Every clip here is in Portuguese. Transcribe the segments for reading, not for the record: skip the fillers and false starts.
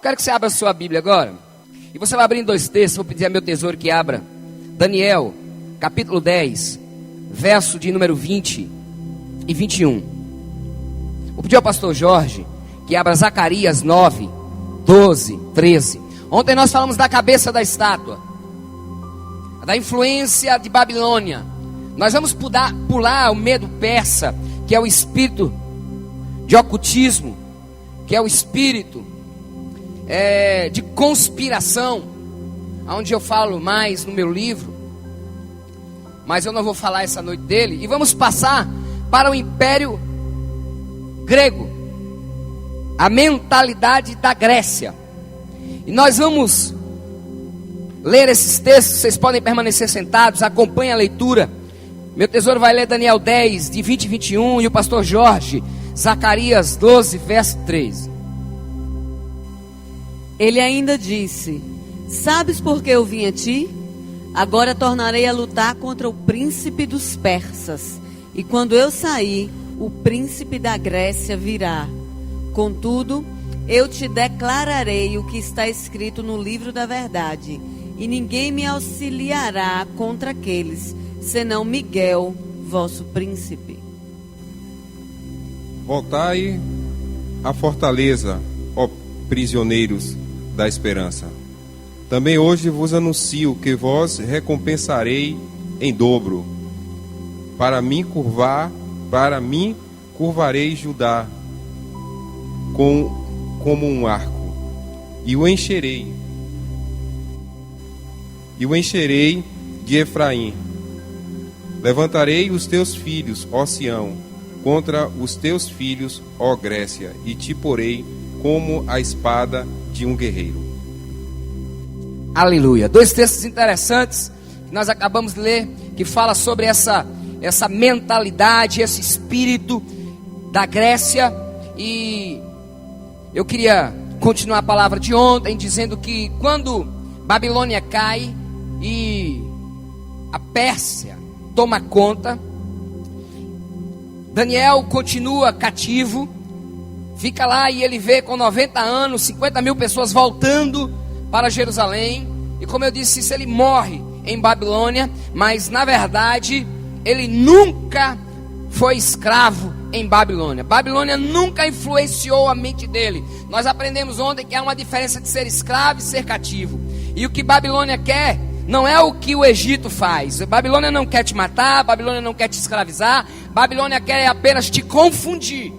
Quero que você abra a sua Bíblia agora. E você vai abrir em dois textos. Vou pedir a meu tesouro que abra Daniel, capítulo 10, verso de número 20 e 21. Vou pedir ao pastor Jorge que abra Zacarias 9, 12, 13. Ontem nós falamos da cabeça da estátua, da influência de Babilônia. Nós vamos pular o medo persa, que é o espírito de ocultismo, que é o espírito de conspiração, onde eu falo mais no meu livro, mas eu não vou falar essa noite dele. E vamos passar para o Império Grego, a mentalidade da Grécia. E nós vamos ler esses textos. Vocês podem permanecer sentados, acompanhe a leitura. Meu tesouro vai ler Daniel 10, de 20 e 21, e o pastor Jorge, Zacarias 12, verso 13. Ele ainda disse: sabes por que eu vim a ti? Agora tornarei a lutar contra o príncipe dos persas. E quando eu sair, o príncipe da Grécia virá. Contudo, eu te declararei o que está escrito no livro da verdade. E ninguém me auxiliará contra aqueles, senão Miguel, vosso príncipe. Voltai à fortaleza, ó prisioneiros da esperança. Também hoje vos anuncio que vós recompensarei em dobro. Para mim curvarei Judá como um arco, e o encherei de Efraim. Levantarei os teus filhos, ó Sião, contra os teus filhos, ó Grécia, e te porei como a espada de um guerreiro. Aleluia. Dois textos interessantes que nós acabamos de ler, que fala sobre essa mentalidade, esse espírito da Grécia. E eu queria continuar a palavra de ontem, dizendo que quando Babilônia cai e a Pérsia toma conta, Daniel continua cativo, fica lá e ele vê com 90 anos, 50 mil pessoas voltando para Jerusalém. E como eu disse, isso ele morre em Babilônia, mas na verdade ele nunca foi escravo em Babilônia. Babilônia nunca influenciou a mente dele. Nós aprendemos ontem que há uma diferença de ser escravo e ser cativo. E o que Babilônia quer não é o que o Egito faz. Babilônia não quer te matar, Babilônia não quer te escravizar. Babilônia quer apenas te confundir,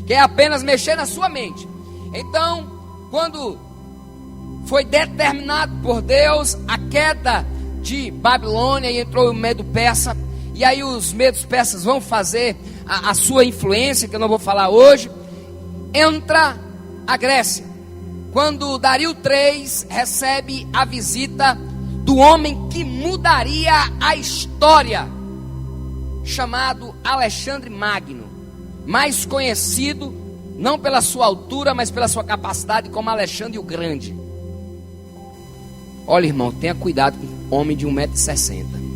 quer apenas mexer na sua mente. Então, quando foi determinado por Deus a queda de Babilônia e entrou o medo persa, e aí os medos persas vão fazer a sua influência, que eu não vou falar hoje, entra a Grécia. Quando Dario III recebe a visita do homem que mudaria a história, chamado Alexandre Magno, mais conhecido não pela sua altura, mas pela sua capacidade, como Alexandre o Grande. Olha, irmão, tenha cuidado com um homem de 1,60 m.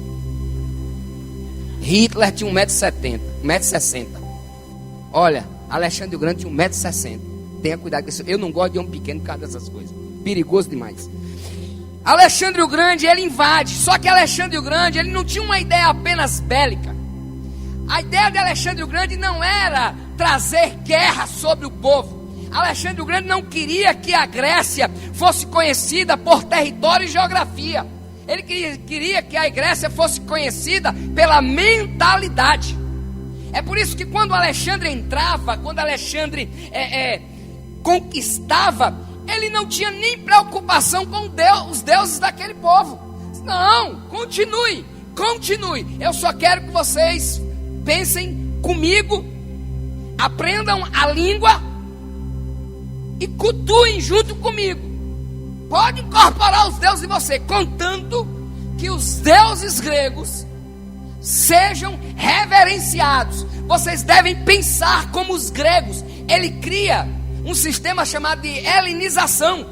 Hitler tinha 1,70 m, 1,60 m. Olha, Alexandre o Grande tinha 1,60 m. Tenha cuidado com isso. Eu não gosto de homem pequeno por causa dessas coisas. Perigoso demais. Alexandre o Grande, ele invade. Só que Alexandre o Grande, ele não tinha uma ideia apenas bélica. A ideia de Alexandre o Grande não era trazer guerra sobre o povo. Alexandre o Grande não queria que a Grécia fosse conhecida por território e geografia. Ele queria que a Grécia fosse conhecida pela mentalidade. É por isso que quando Alexandre entrava, quando Alexandre conquistava, ele não tinha nem preocupação com os deuses daquele povo. Não, continue. Eu só quero que vocês pensem comigo, aprendam a língua e cultuem junto comigo. Pode incorporar os deuses de você, contanto que os deuses gregos sejam reverenciados. Vocês devem pensar como os gregos. Ele cria um sistema chamado de helenização,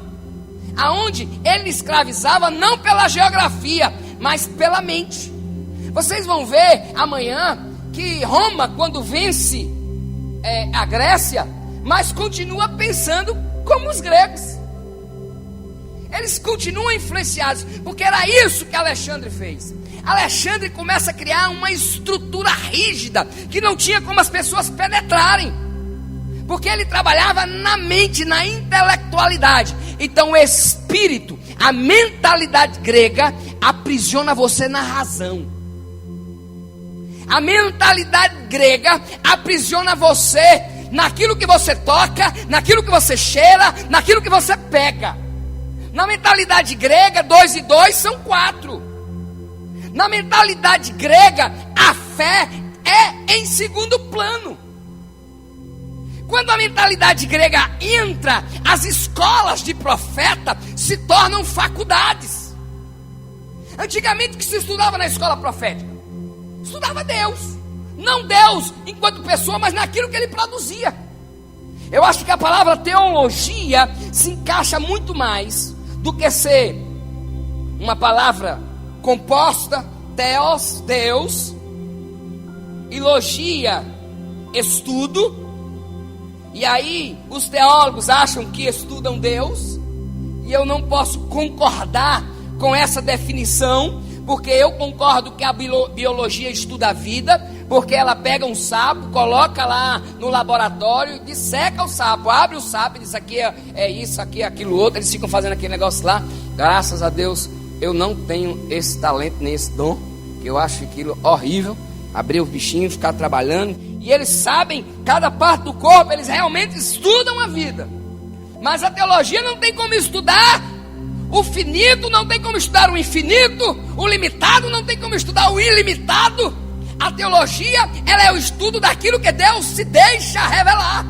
aonde ele escravizava não pela geografia, mas pela mente. Vocês vão ver amanhã que Roma, quando vence a Grécia, mas continua pensando como os gregos. Eles continuam influenciados, porque era isso que Alexandre fez. Alexandre começa a criar uma estrutura rígida, que não tinha como as pessoas penetrarem, porque ele trabalhava na mente, na intelectualidade. Então o espírito, a mentalidade grega, aprisiona você na razão. A mentalidade grega aprisiona você naquilo que você toca, naquilo que você cheira, naquilo que você pega. Na mentalidade grega, 2 e 2 são 4. Na mentalidade grega, a fé é em segundo plano. Quando a mentalidade grega entra, as escolas de profeta se tornam faculdades. Antigamente, o que se estudava na escola profética? Estudava Deus. Não Deus enquanto pessoa, mas naquilo que ele produzia. Eu acho que a palavra teologia se encaixa muito mais do que ser uma palavra composta, theos, Deus, e logia, estudo. E aí os teólogos acham que estudam Deus, e eu não posso concordar com essa definição, porque eu concordo que a biologia estuda a vida, porque ela pega um sapo, coloca lá no laboratório, disseca o sapo, abre o sapo e diz: aqui é isso, aqui é aquilo outro. Eles ficam fazendo aquele negócio lá. Graças a Deus eu não tenho esse talento nem esse dom, que eu acho aquilo horrível, abrir o bichinho, ficar trabalhando. E eles sabem cada parte do corpo, eles realmente estudam a vida. Mas a teologia não tem como estudar o finito, não tem como estudar o infinito. O limitado não tem como estudar o ilimitado. A teologia, ela é o estudo daquilo que Deus se deixa revelar.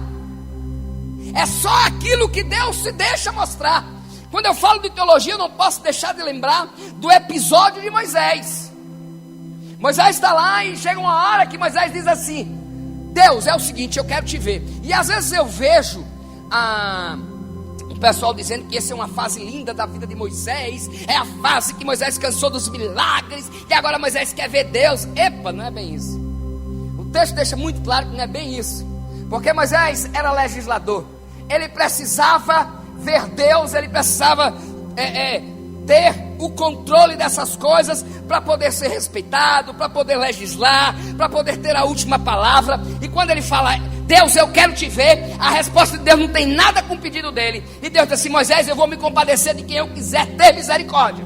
É só aquilo que Deus se deixa mostrar. Quando eu falo de teologia, eu não posso deixar de lembrar do episódio de Moisés. Moisés está lá e chega uma hora que Moisés diz assim: Deus, é o seguinte, eu quero te ver. E às vezes eu vejo o pessoal dizendo que essa é uma fase linda da vida de Moisés. É a fase que Moisés cansou dos milagres, e agora Moisés quer ver Deus. Epa, não é bem isso. O texto deixa muito claro que não é bem isso. Porque Moisés era legislador. Ele precisava ver Deus, ele precisava ter o controle dessas coisas para poder ser respeitado, para poder legislar, para poder ter a última palavra. E quando ele fala: Deus, eu quero te ver, a resposta de Deus não tem nada com o pedido dele. E Deus diz assim: Moisés, eu vou me compadecer de quem eu quiser ter misericórdia.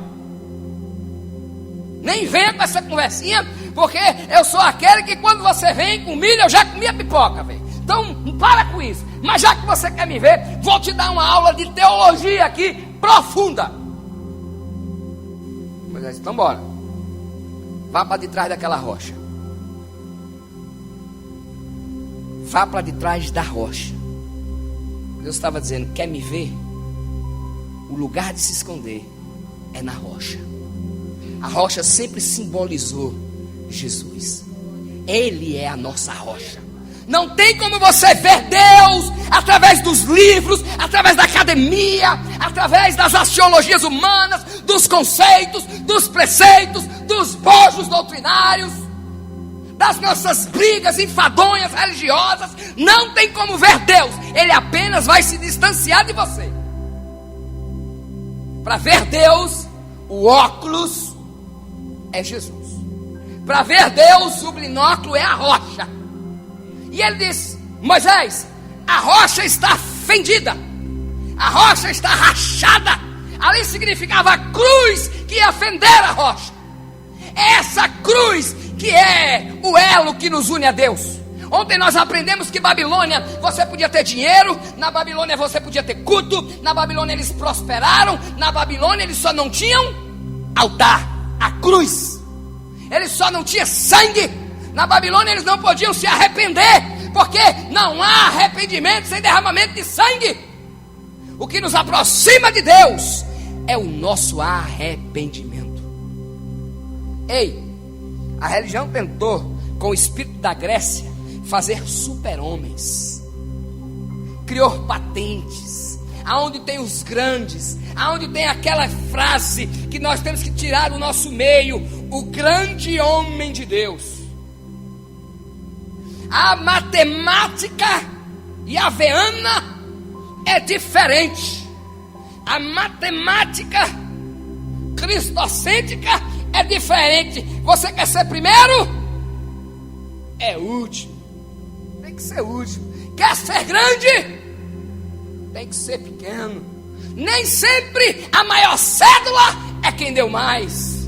Nem venha com essa conversinha, porque eu sou aquele que quando você vem com milho, eu já comi a pipoca, velho. Então, para com isso. Mas já que você quer me ver, vou te dar uma aula de teologia aqui, profunda. Moisés, então bora. Vá para de trás daquela rocha. Vá para de trás da rocha. Deus estava dizendo: quer me ver? O lugar de se esconder é na rocha. A rocha sempre simbolizou Jesus. Ele é a nossa rocha. Não tem como você ver Deus através dos livros, através da academia, através das axiologias humanas, dos conceitos, dos preceitos, dos bojos doutrinários, das nossas brigas enfadonhas religiosas. Não tem como ver Deus. Ele apenas vai se distanciar de você. Para ver Deus, o óculos é Jesus. Para ver Deus, o binóculo é a rocha. E ele diz: Moisés, a rocha está fendida, a rocha está rachada. Ali significava a cruz que ia fender a rocha. É essa cruz que é o elo que nos une a Deus. Ontem nós aprendemos que Babilônia, você podia ter dinheiro, na Babilônia você podia ter culto, na Babilônia eles prosperaram, na Babilônia eles só não tinham altar, a cruz. Eles só não tinham sangue. Na Babilônia eles não podiam se arrepender, porque não há arrependimento sem derramamento de sangue. O que nos aproxima de Deus é o nosso arrependimento. Ei, a religião tentou, com o espírito da Grécia, fazer super-homens. Criou patentes, aonde tem os grandes, aonde tem aquela frase que nós temos que tirar do nosso meio: o grande homem de Deus. A matemática yaveana é diferente. A matemática cristocêntrica é diferente. Você quer ser primeiro? É último. Tem que ser último. Quer ser grande? Tem que ser pequeno. Nem sempre a maior cédula é quem deu mais.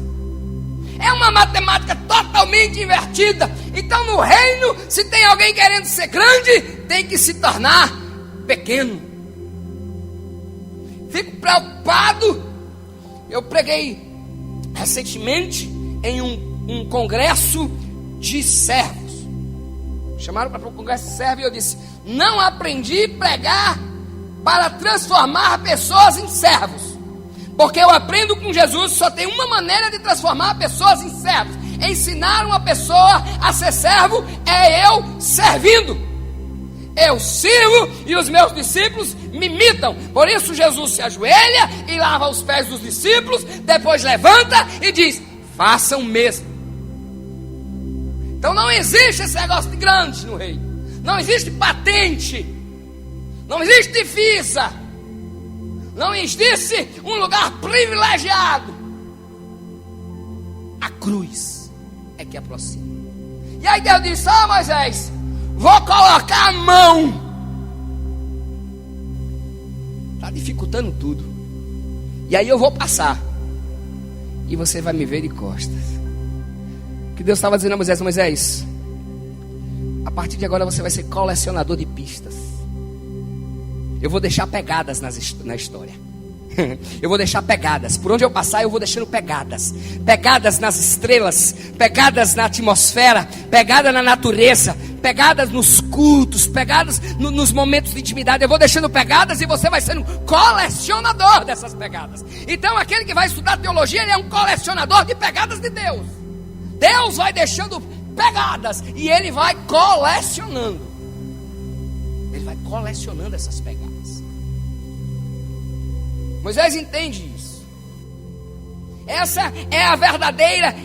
É uma matemática totalmente invertida. Então no reino, se tem alguém querendo ser grande, tem que se tornar pequeno. Fico preocupado. Eu preguei recentemente em um congresso de servos. Chamaram para o congresso de servos e eu disse: não aprendi a pregar para transformar pessoas em servos, porque eu aprendo com Jesus, só tem uma maneira de transformar pessoas em servos. Ensinar uma pessoa a ser servo é eu servindo. Eu sirvo e os meus discípulos me imitam. Por isso Jesus se ajoelha e lava os pés dos discípulos, depois levanta e diz: façam o mesmo. Então não existe esse negócio de grande no reino. Não existe patente. Não existe visa. Não existe um lugar privilegiado. A cruz é que aproxima. E aí Deus disse: ó Moisés, vou colocar a mão. Está dificultando tudo. E aí eu vou passar. E você vai me ver de costas. Que Deus estava dizendo a Moisés: Moisés, a partir de agora você vai ser colecionador de pistas. Eu vou deixar pegadas na história. Eu vou deixar pegadas. Por onde eu passar eu vou deixando pegadas. Pegadas nas estrelas, pegadas na atmosfera, pegadas na natureza, pegadas nos cultos, pegadas nos momentos de intimidade. Eu vou deixando pegadas e você vai sendo colecionador dessas pegadas. Então aquele que vai estudar teologia, ele é um colecionador de pegadas de Deus. Deus vai deixando pegadas e ele vai colecionando. Ele vai colecionando essas pegadas. Moisés entende isso. Essa é a verdadeira,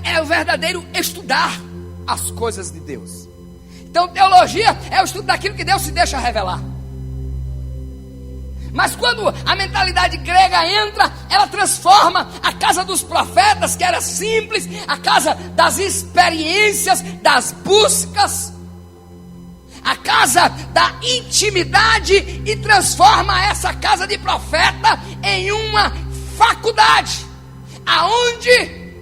é o verdadeiro estudar as coisas de Deus. Então teologia é o estudo daquilo que Deus se deixa revelar. Mas quando a mentalidade grega entra, ela transforma a casa dos profetas, que era simples, a casa das experiências, das buscas, a casa da intimidade, e transforma essa casa de profeta em uma faculdade, aonde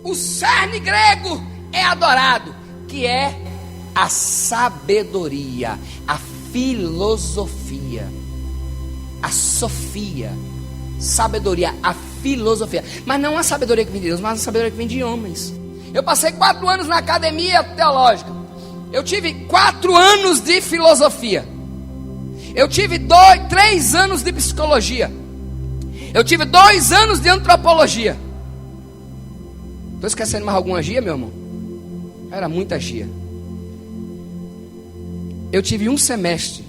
o cerne grego é adorado, que é a sabedoria, a filosofia, a sofia, sabedoria, a filosofia. Mas não a sabedoria que vem de Deus, mas a sabedoria que vem de homens. Eu passei 4 anos na academia teológica. Eu tive 4 anos de filosofia. Eu tive 3 anos de psicologia. Eu tive 2 anos de antropologia. Estou esquecendo mais alguma gia, meu irmão? Era muita gia. Eu tive um semestre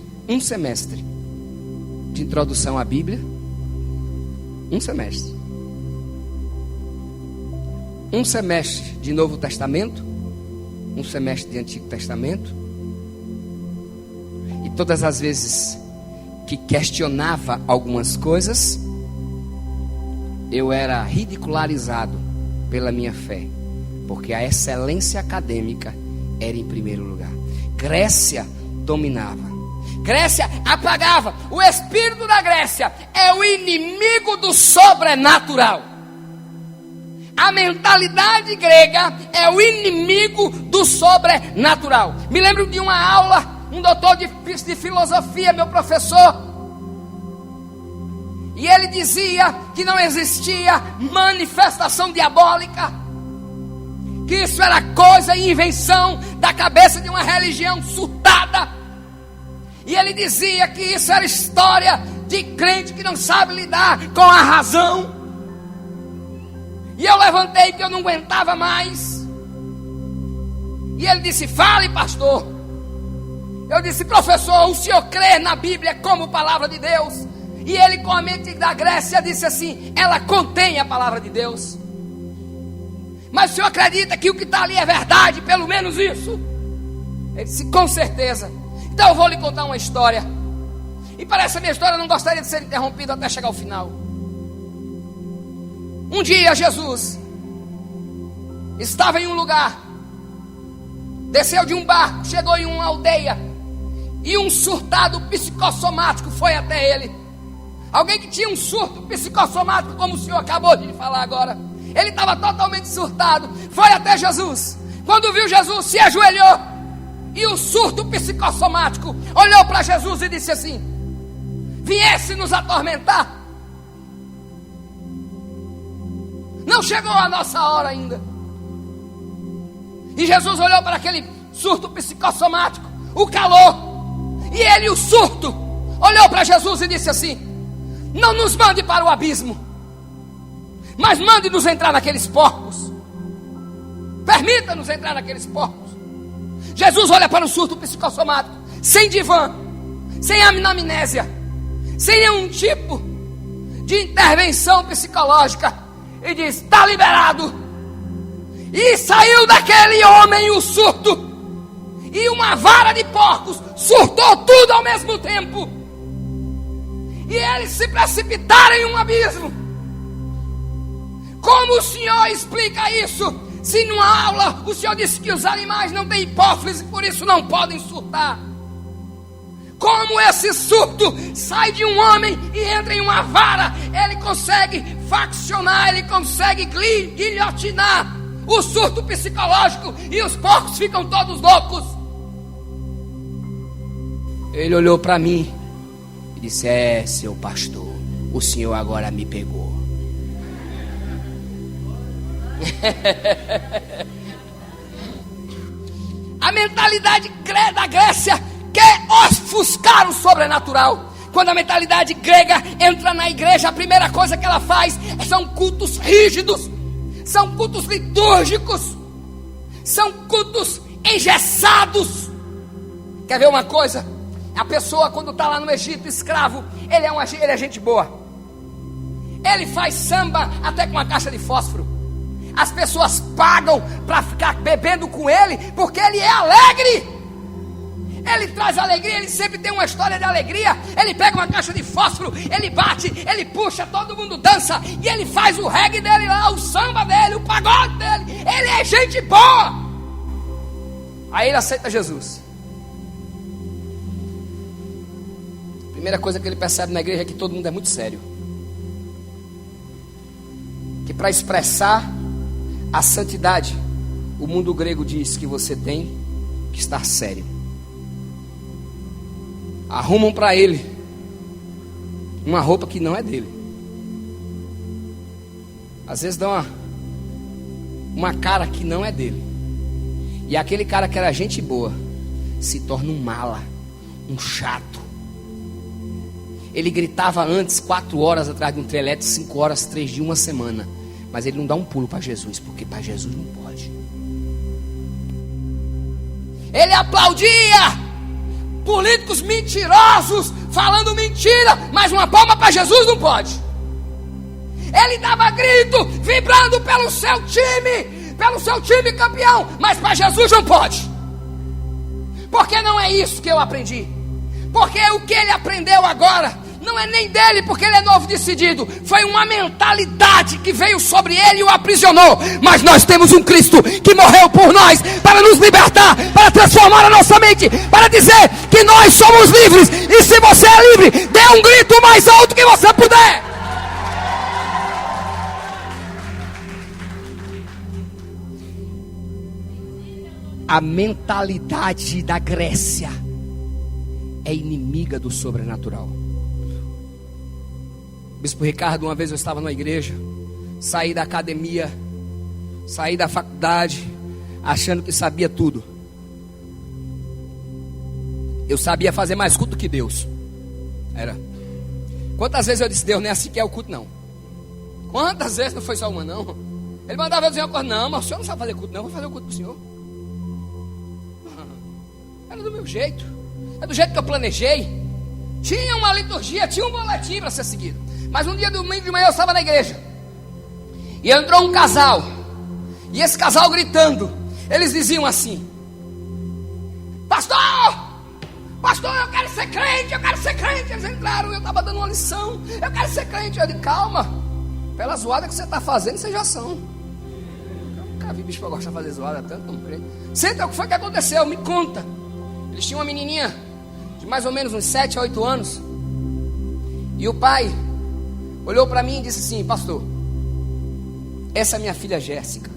de introdução à Bíblia. Um semestre. Um semestre de Novo Testamento. Um semestre de Antigo Testamento. E todas as vezes que questionava algumas coisas, eu era ridicularizado pela minha fé, porque a excelência acadêmica era em primeiro lugar. Grécia dominava. Grécia apagava. O espírito da Grécia é o inimigo do sobrenatural. A mentalidade grega é o inimigo do sobrenatural. Me lembro de uma aula, um doutor de filosofia, meu professor, e ele dizia que não existia manifestação diabólica, que isso era coisa e invenção da cabeça de uma religião surtada. E ele dizia que isso era história de crente que não sabe lidar com a razão. E eu levantei que eu não aguentava mais. E ele disse: fale, pastor. Eu disse: professor, o senhor crê na Bíblia como palavra de Deus? E ele, com a mente da Grécia, disse assim: ela contém a palavra de Deus. Mas o senhor acredita que o que está ali é verdade? Pelo menos isso. Ele disse: com certeza. Então eu vou lhe contar uma história. E parece que a minha história não gostaria de ser interrompida até chegar ao final. Um dia Jesus estava em um lugar, desceu de um barco, chegou em uma aldeia, e um surtado psicossomático foi até ele. Alguém que tinha um surto psicossomático, como o senhor acabou de falar agora. Ele estava totalmente surtado, foi até Jesus. Quando viu Jesus, se ajoelhou, e o surto psicossomático olhou para Jesus e disse assim: viesse nos atormentar? Não chegou a nossa hora ainda. E Jesus olhou para aquele surto psicossomático, o calor, e ele, o surto, olhou para Jesus e disse assim: não nos mande para o abismo, mas mande-nos entrar naqueles porcos. Permita-nos entrar naqueles porcos. Jesus olha para o surto psicossomático, sem divã, sem anamnésia, sem nenhum tipo de intervenção psicológica, e diz: está liberado. E saiu daquele homem o surto, e uma vara de porcos surtou tudo ao mesmo tempo, e eles se precipitaram em um abismo. Como o senhor explica isso? Se numa aula o senhor disse que os animais não têm hipófise, por isso não podem surtar. Como esse surto sai de um homem e entra em uma vara, ele consegue faccionar, ele consegue guilhotinar o surto psicológico, e os porcos ficam todos loucos. Ele olhou para mim e disse: seu pastor, o senhor agora me pegou. A mentalidade da Grécia quer ofuscar o sobrenatural. Quando a mentalidade grega entra na igreja, a primeira coisa que ela faz são cultos rígidos, são cultos litúrgicos, são cultos engessados. Quer ver uma coisa? A pessoa, quando está lá no Egito, escravo, ele é gente boa. Ele faz samba até com uma caixa de fósforo. As pessoas pagam para ficar bebendo com ele, porque ele é alegre. Ele traz alegria, ele sempre tem uma história de alegria. Ele pega uma caixa de fósforo, ele bate, ele puxa, todo mundo dança, e ele faz o reggae dele lá, o samba dele, o pagode dele. Ele é gente boa. Aí ele aceita Jesus. A primeira coisa que ele percebe na igreja é que todo mundo é muito sério. Que para expressar a santidade, o mundo grego diz que você tem que estar sério. Arrumam para ele uma roupa que não é dele. Às vezes dão uma cara que não é dele. E aquele cara que era gente boa se torna um mala, um chato. Ele gritava antes 4 horas atrás de um trio elétrico, 5 horas, 3 dias, uma semana. Mas ele não dá um pulo para Jesus, porque para Jesus não pode. Ele aplaudia políticos mentirosos falando mentira, mas uma palma para Jesus não pode. Ele dava grito, vibrando pelo seu time campeão, mas para Jesus não pode. Porque não é isso que eu aprendi. Porque o que ele aprendeu agora não é nem dele, porque ele é novo decidido. Foi uma mentalidade que veio sobre ele e o aprisionou. Mas nós temos um Cristo que morreu por nós, para nos libertar, para transformar a nossa mente, para dizer que nós somos livres. E se você é livre, dê um grito mais alto que você puder. A mentalidade da Grécia é inimiga do sobrenatural. Bispo Ricardo, uma vez eu estava numa igreja, saí da academia, saí da faculdade, achando que sabia tudo. Eu sabia fazer mais culto que Deus. Era. Quantas vezes eu disse: Deus, não é assim que é o culto, não. Quantas vezes, não foi só uma, não. Ele mandava eu dizer uma coisa: não, mas o senhor não sabe fazer culto, não, eu vou fazer o culto para o senhor. Era do meu jeito, é do jeito que eu planejei. Tinha uma liturgia, tinha um boletim para ser seguido. Mas um dia, domingo de manhã, eu estava na igreja, e entrou um casal, e esse casal gritando, eles diziam assim: pastor, pastor, eu quero ser crente, eu quero ser crente. Eles entraram, eu estava dando uma lição, eu quero ser crente. Eu disse, calma, pela zoada que você está fazendo, vocês já são. Eu nunca vi bicho para gostar de fazer zoada tanto como crente. Senta, o que foi que aconteceu? Me conta. Eles tinham uma menininha de mais ou menos uns 7 a 8 anos. E o pai olhou para mim e disse assim, pastor, essa é minha filha Jéssica.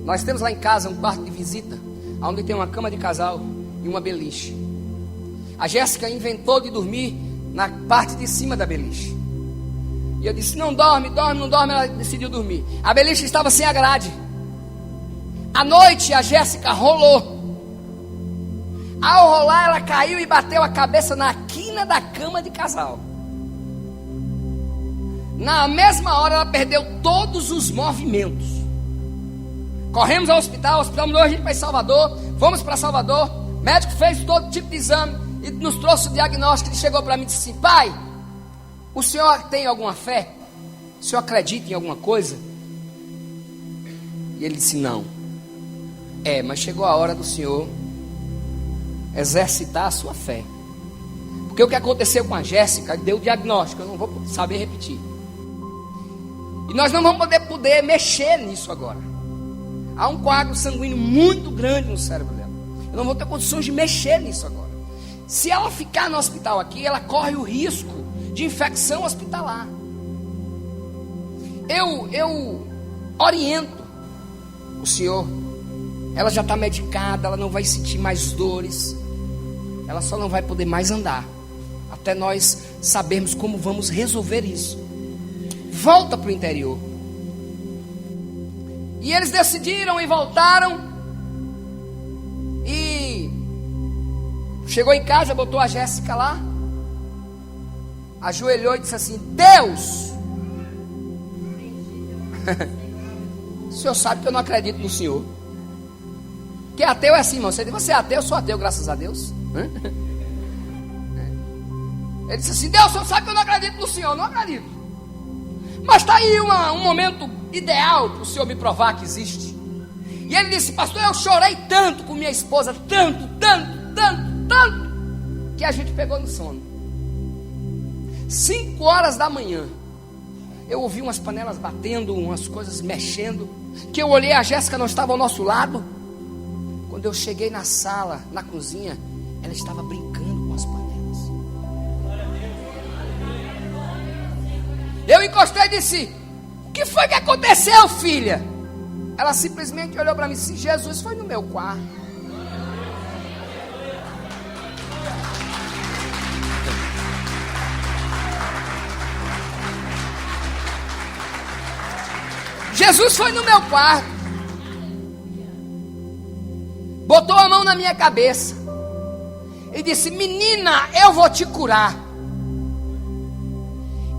Nós temos lá em casa um quarto de visita, onde tem uma cama de casal e uma beliche. A Jéssica inventou de dormir na parte de cima da beliche. E eu disse, não dorme, não dorme. Ela decidiu dormir. A beliche estava sem a grade. À noite a Jéssica rolou. Ao rolar ela caiu e bateu a cabeça na quina da cama de casal. Na mesma hora ela perdeu todos os movimentos. Corremos ao hospital, o hospital mandou a gente para Salvador. Fomos para Salvador, o médico fez todo tipo de exame e nos trouxe o diagnóstico. Ele chegou para mim e disse assim, pai, o senhor tem alguma fé? O senhor acredita em alguma coisa? E ele disse, não. Mas chegou a hora do senhor exercitar a sua fé. Porque o que aconteceu com a Jéssica, deu o diagnóstico, eu não vou saber repetir. E nós não vamos poder mexer nisso agora. Há um coágulo sanguíneo muito grande no cérebro dela. Eu não vou ter condições de mexer nisso agora. Se ela ficar no hospital aqui, ela corre o risco de infecção hospitalar. Eu oriento o senhor. Ela já está medicada, ela não vai sentir mais dores. Ela só não vai poder mais andar. Até nós sabermos como vamos resolver isso. Volta para o interior. E eles decidiram e voltaram. E chegou em casa, botou a Jéssica lá, ajoelhou e disse assim, Deus, o senhor sabe que eu não acredito no senhor. Que ateu é assim, irmão. Você é ateu, eu sou ateu, graças a Deus. Ele disse assim, Deus, o senhor sabe que eu não acredito no senhor. Não acredito. Mas está aí um momento ideal para o senhor me provar que existe. E ele disse, pastor, eu chorei tanto com minha esposa, tanto, que a gente pegou no sono. 5 horas da manhã, eu ouvi umas panelas batendo, umas coisas mexendo, que eu olhei, a Jéssica não estava ao nosso lado. Quando eu cheguei na sala, na cozinha, ela estava brincando com as panelas. Eu encostei e disse, o que foi que aconteceu, filha? Ela simplesmente olhou para mim e disse, Jesus foi no meu quarto. Jesus foi no meu quarto. Botou a mão na minha cabeça e disse, menina, eu vou te curar.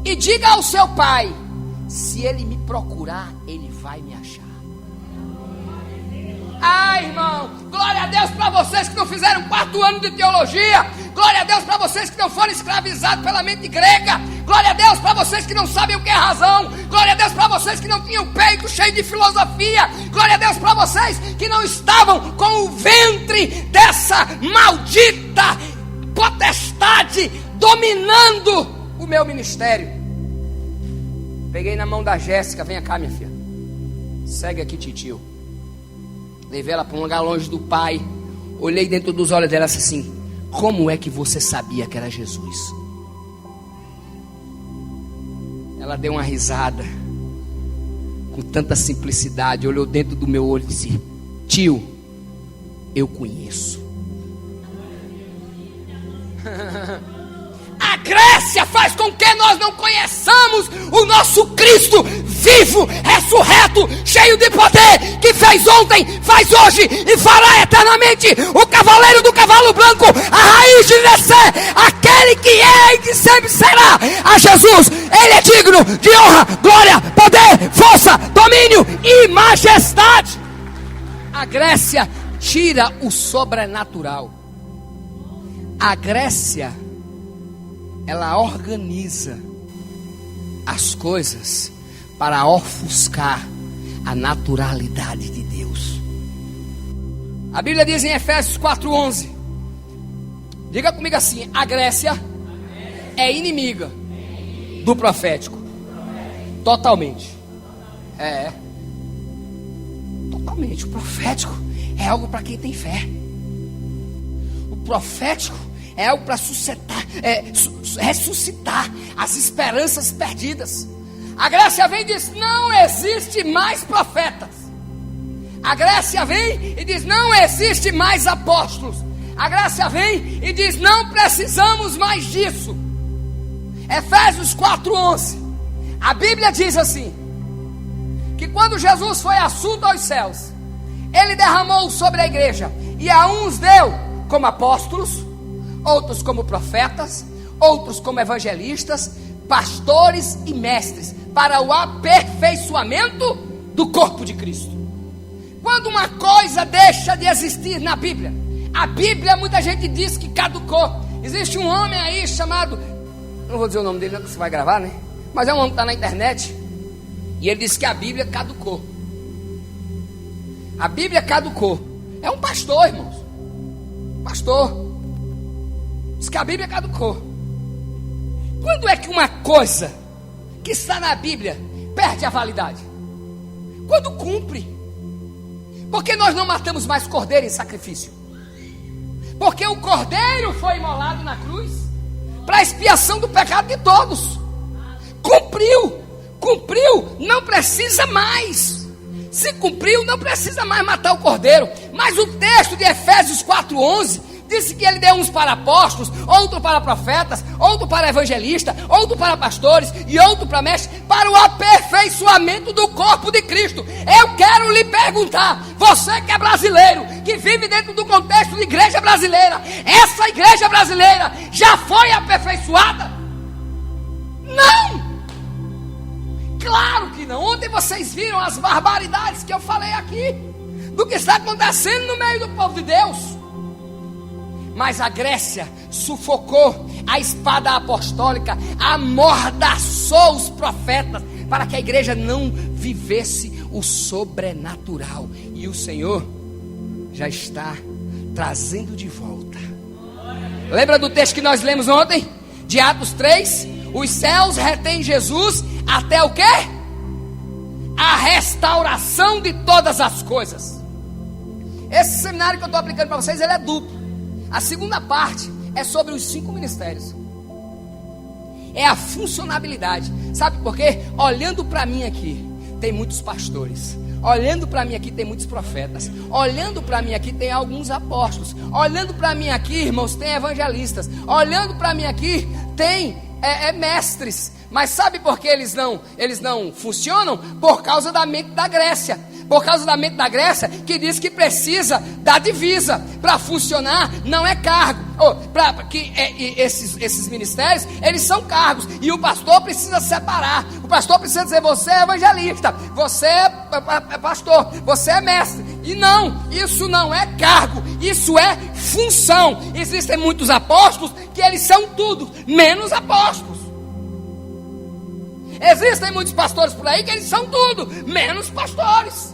E diga ao seu pai, se ele me procurar, ele vai me achar. Ai, irmão, glória a Deus para vocês que não fizeram 4 anos de teologia. Glória a Deus para vocês que não foram escravizados pela mente grega. Glória a Deus para vocês que não sabem o que é razão. Glória a Deus para vocês que não tinham o peito cheio de filosofia. Glória a Deus para vocês que não estavam com o ventre dessa maldita potestade dominando o meu ministério. Peguei na mão da Jéssica, venha cá, minha filha. Segue aqui, titio. Levei ela para um lugar longe do pai. Olhei dentro dos olhos dela e disse assim, como é que você sabia que era Jesus? Ela deu uma risada com tanta simplicidade, olhou dentro do meu olho e disse, tio, eu conheço. A Grécia faz com que nós não conheçamos o nosso Cristo vivo, ressurreto, cheio de poder, que fez ontem, faz hoje e fará eternamente. O cavaleiro do cavalo branco, a raiz de nascer, aquele que é e que sempre será. A Jesus, ele é digno de honra, glória, poder, força, domínio e majestade. A Grécia tira o sobrenatural. A Grécia, ela organiza as coisas para ofuscar a naturalidade de Deus. A Bíblia diz em Efésios 4:11: Diga comigo assim: a Grécia é inimiga do profético. Totalmente. Totalmente. O profético é algo para quem tem fé. O profético é algo para ressuscitar as esperanças perdidas. A Grécia vem e diz: não existe mais profetas. A Grécia vem e diz: não existe mais apóstolos. A Grécia vem e diz: não precisamos mais disso. Efésios 4:11. A Bíblia diz assim: que quando Jesus foi assunto aos céus, Ele derramou sobre a igreja, e a uns deu como apóstolos, outros como profetas, outros como evangelistas, pastores e mestres, para o aperfeiçoamento do corpo de Cristo. Quando uma coisa deixa de existir na Bíblia, a Bíblia, muita gente diz que caducou. Existe um homem aí chamado, não vou dizer o nome dele, não, que você vai gravar, né? Mas é um homem que está na internet, e ele disse que a Bíblia caducou. A Bíblia caducou. É um pastor, irmãos. Pastor. Diz que a Bíblia caducou. Quando é que uma coisa que está na Bíblia perde a validade? Quando cumpre. Porque nós não matamos mais cordeiro em sacrifício. Porque o cordeiro foi imolado na cruz para a expiação do pecado de todos. Cumpriu, não precisa mais. Se cumpriu, não precisa mais matar o cordeiro. Mas o texto de Efésios 4:11 disse que Ele deu uns para apóstolos, outro para profetas, outro para evangelistas, outro para pastores e outro para mestres, para o aperfeiçoamento do corpo de Cristo. Eu quero lhe perguntar, você que é brasileiro, que vive dentro do contexto de igreja brasileira, essa igreja brasileira já foi aperfeiçoada? Não! Claro que não. Ontem vocês viram as barbaridades que eu falei aqui, do que está acontecendo no meio do povo de Deus. Mas a Grécia sufocou a espada apostólica, amordaçou os profetas, para que a igreja não vivesse o sobrenatural. E o Senhor já está trazendo de volta. Lembra do texto que nós lemos ontem? De Atos 3? Os céus retêm Jesus até o quê? A restauração de todas as coisas. Esse seminário que eu estou aplicando para vocês, ele é duplo. A segunda parte é sobre os 5 ministérios. É a funcionabilidade. Sabe por quê? Olhando para mim aqui, tem muitos pastores. Olhando para mim aqui tem muitos profetas. Olhando para mim aqui tem alguns apóstolos. Olhando para mim aqui, irmãos, tem evangelistas. Olhando para mim aqui tem mestres. Mas sabe por que eles não funcionam? Por causa da mente da Grécia. Por causa da mente da Grécia, que diz que precisa da divisa. Para funcionar não é cargo. Esses ministérios, eles são cargos. E o pastor precisa separar. O pastor precisa dizer: você é evangelista, você é pastor, você é mestre. E não, isso não é cargo, isso é função. Existem muitos apóstolos que eles são tudo, menos apóstolos. Existem muitos pastores por aí que eles são tudo, menos pastores.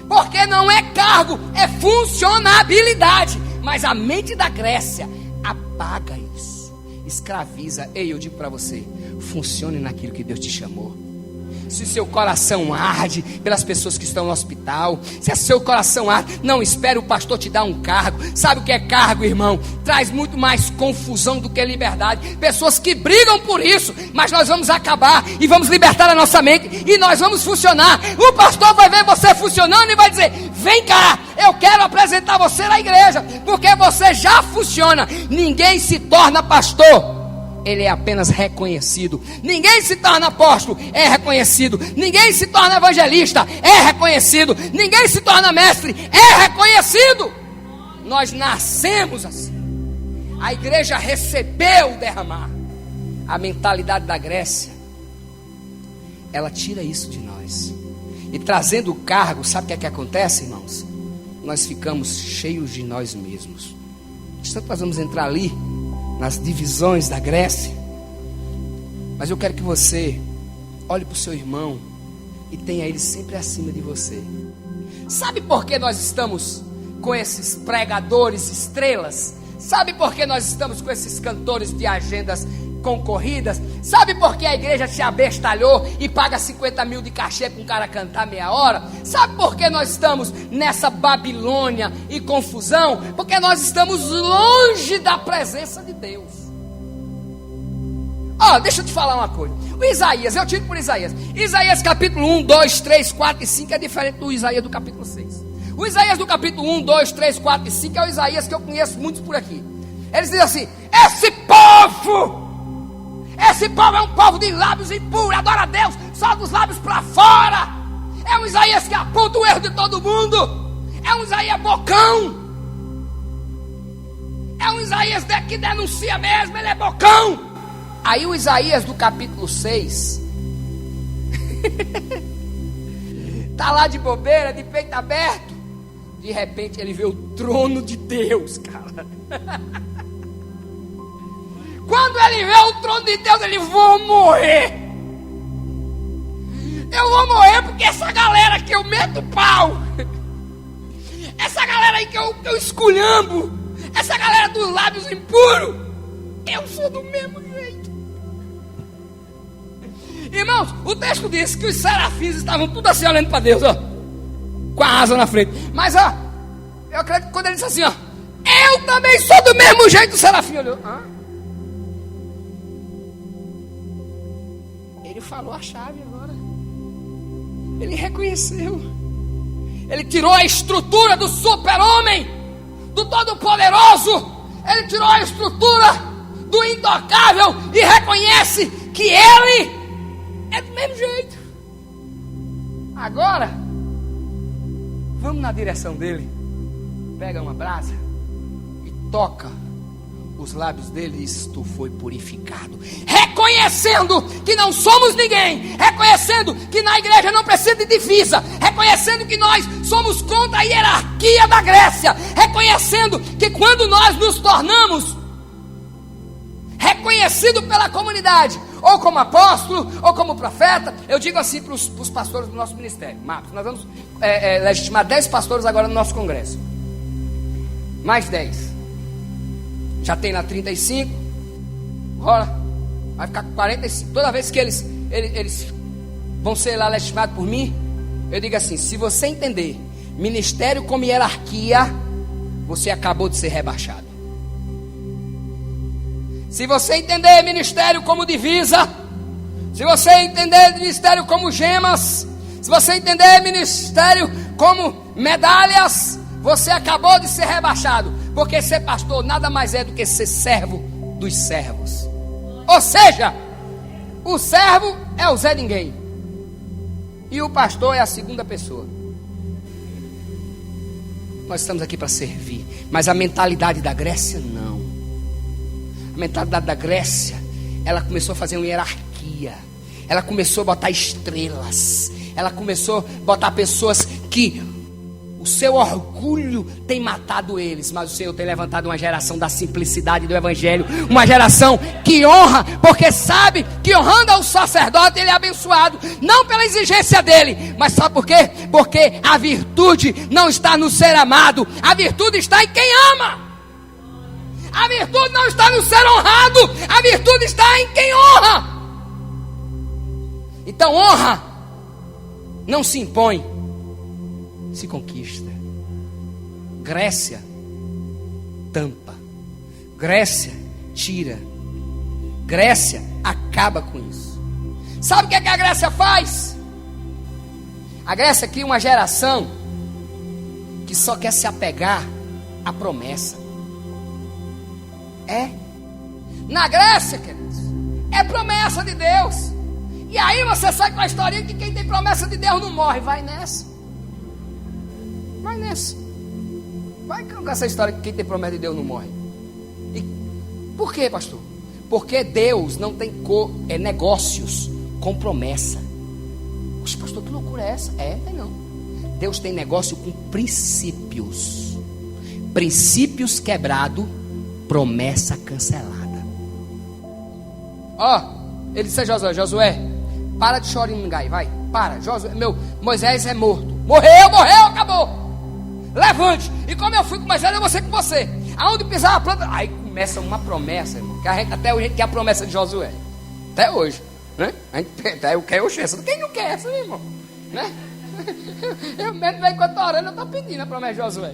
Porque não é cargo, é funcionabilidade. Mas a mente da Grécia apaga isso, escraviza. Ei, eu digo para você, funcione naquilo que Deus te chamou. Se seu coração arde pelas pessoas que estão no hospital, se seu coração arde, não espere o pastor te dar um cargo. Sabe o que é cargo, irmão? Traz muito mais confusão do que liberdade. Pessoas que brigam por isso, mas nós vamos acabar e vamos libertar a nossa mente e nós vamos funcionar. O pastor vai ver você funcionando e vai dizer: vem cá, eu quero apresentar você na igreja, porque você já funciona. Ninguém se torna pastor, ele é apenas reconhecido. Ninguém se torna apóstolo, é reconhecido. Ninguém se torna evangelista, é reconhecido. Ninguém se torna mestre, é reconhecido. Nós nascemos assim. A igreja recebeu o derramar. A mentalidade da Grécia, ela tira isso de nós. E trazendo o cargo, sabe o que acontece, irmãos? Nós ficamos cheios de nós mesmos. Então nós vamos entrar ali nas divisões da Grécia. Mas eu quero que você olhe para o seu irmão e tenha ele sempre acima de você. Sabe por que nós estamos com esses pregadores estrelas Sabe por que nós estamos com esses cantores de agendas concorridas? Sabe por que a igreja se abestalhou e paga 50 mil de cachê para um cara cantar meia hora? Sabe por que nós estamos nessa Babilônia e confusão? Porque nós estamos longe da presença de Deus. Deixa eu te falar uma coisa. O Isaías, eu tiro por Isaías. Isaías capítulo 1, 2, 3, 4 e 5 é diferente do Isaías do capítulo 6. O Isaías do capítulo 1, 2, 3, 4 e 5 é o Isaías que eu conheço muitos por aqui. Eles dizem assim: esse povo é um povo de lábios impuros, adora a Deus só dos lábios para fora. É um Isaías que aponta o erro de todo mundo. É um Isaías bocão. É um Isaías que denuncia mesmo, ele é bocão. Aí o Isaías do capítulo 6 tá lá de bobeira, de peito aberto. De repente ele vê o trono de Deus, cara. Quando ele vê o trono de Deus, ele: vou morrer. Eu vou morrer porque essa galera que eu meto pau, essa galera aí que eu esculhambo, essa galera dos lábios impuros, eu sou do mesmo jeito. Irmãos, o texto diz que os serafins estavam tudo assim olhando para Deus, com a asa na frente. Mas eu acredito que quando ele disse assim, eu também sou do mesmo jeito, o serafim olhou. Ele falou a chave agora. Ele reconheceu. Ele tirou a estrutura do super-homem, do todo-poderoso. Ele tirou a estrutura do intocável e reconhece que ele é do mesmo jeito. Agora, vamos na direção dele. Pega uma brasa e toca os lábios dele e diz: tu foi purificado. Reconhecendo que não somos ninguém. Reconhecendo que na igreja não precisa de divisa. Reconhecendo que nós somos contra a hierarquia da Grécia. Reconhecendo que quando nós nos tornamos reconhecido pela comunidade, ou como apóstolo, ou como profeta, eu digo assim para os pastores do nosso ministério: Marcos, nós vamos legitimar 10 pastores agora no nosso congresso. Mais 10. Já tem lá 35. Rola. Vai ficar com 45. Toda vez que eles vão ser lá legitimados por mim, eu digo assim: se você entender ministério como hierarquia, você acabou de ser rebaixado. Se você entender ministério como divisa, se você entender ministério como gemas, se você entender ministério como medalhas, você acabou de ser rebaixado. Porque ser pastor nada mais é do que ser servo dos servos. Ou seja, o servo é o Zé Ninguém e o pastor é a segunda pessoa. Nós estamos aqui para servir. Mas a mentalidade da Grécia não. A mentalidade da Grécia, ela começou a fazer uma hierarquia. Ela começou a botar estrelas. Ela começou a botar pessoas que o seu orgulho tem matado eles, mas o Senhor tem levantado uma geração da simplicidade do Evangelho, uma geração que honra, porque sabe que honrando ao sacerdote ele é abençoado, não pela exigência dele, mas sabe por quê? Porque a virtude não está no ser amado, a virtude está em quem ama. A virtude não está no ser honrado, a virtude está em quem honra. Então honra não se impõe, se conquista. Grécia tampa, Grécia tira, Grécia acaba com isso. Sabe o que a Grécia faz? A Grécia cria uma geração que só quer se apegar à promessa. Na Grécia, queridos, é promessa de Deus. E aí você sai com a historinha que quem tem promessa de Deus não morre. Vai nessa. Vai com essa história que quem tem promessa de Deus não morre. E por quê, pastor? Porque Deus não tem negócios com promessa. Poxa, pastor, que loucura é essa? Tem não. Deus tem negócio com princípios. Princípios quebrados, promessa cancelada. Ele disse a Josué, para de choringar, vai, para. Josué, Moisés é morto. Morreu, acabou. Levante. E como eu fui com Moisés, eu vou ser com você. Aonde pisar a planta, aí começa uma promessa, irmão, que a gente, até hoje a gente quer a promessa de Josué. Até hoje, né? A gente quer o essa. Quem não quer essa, meu irmão? Né? Eu mesmo, enquanto eu tô orando, eu tô pedindo a promessa de Josué.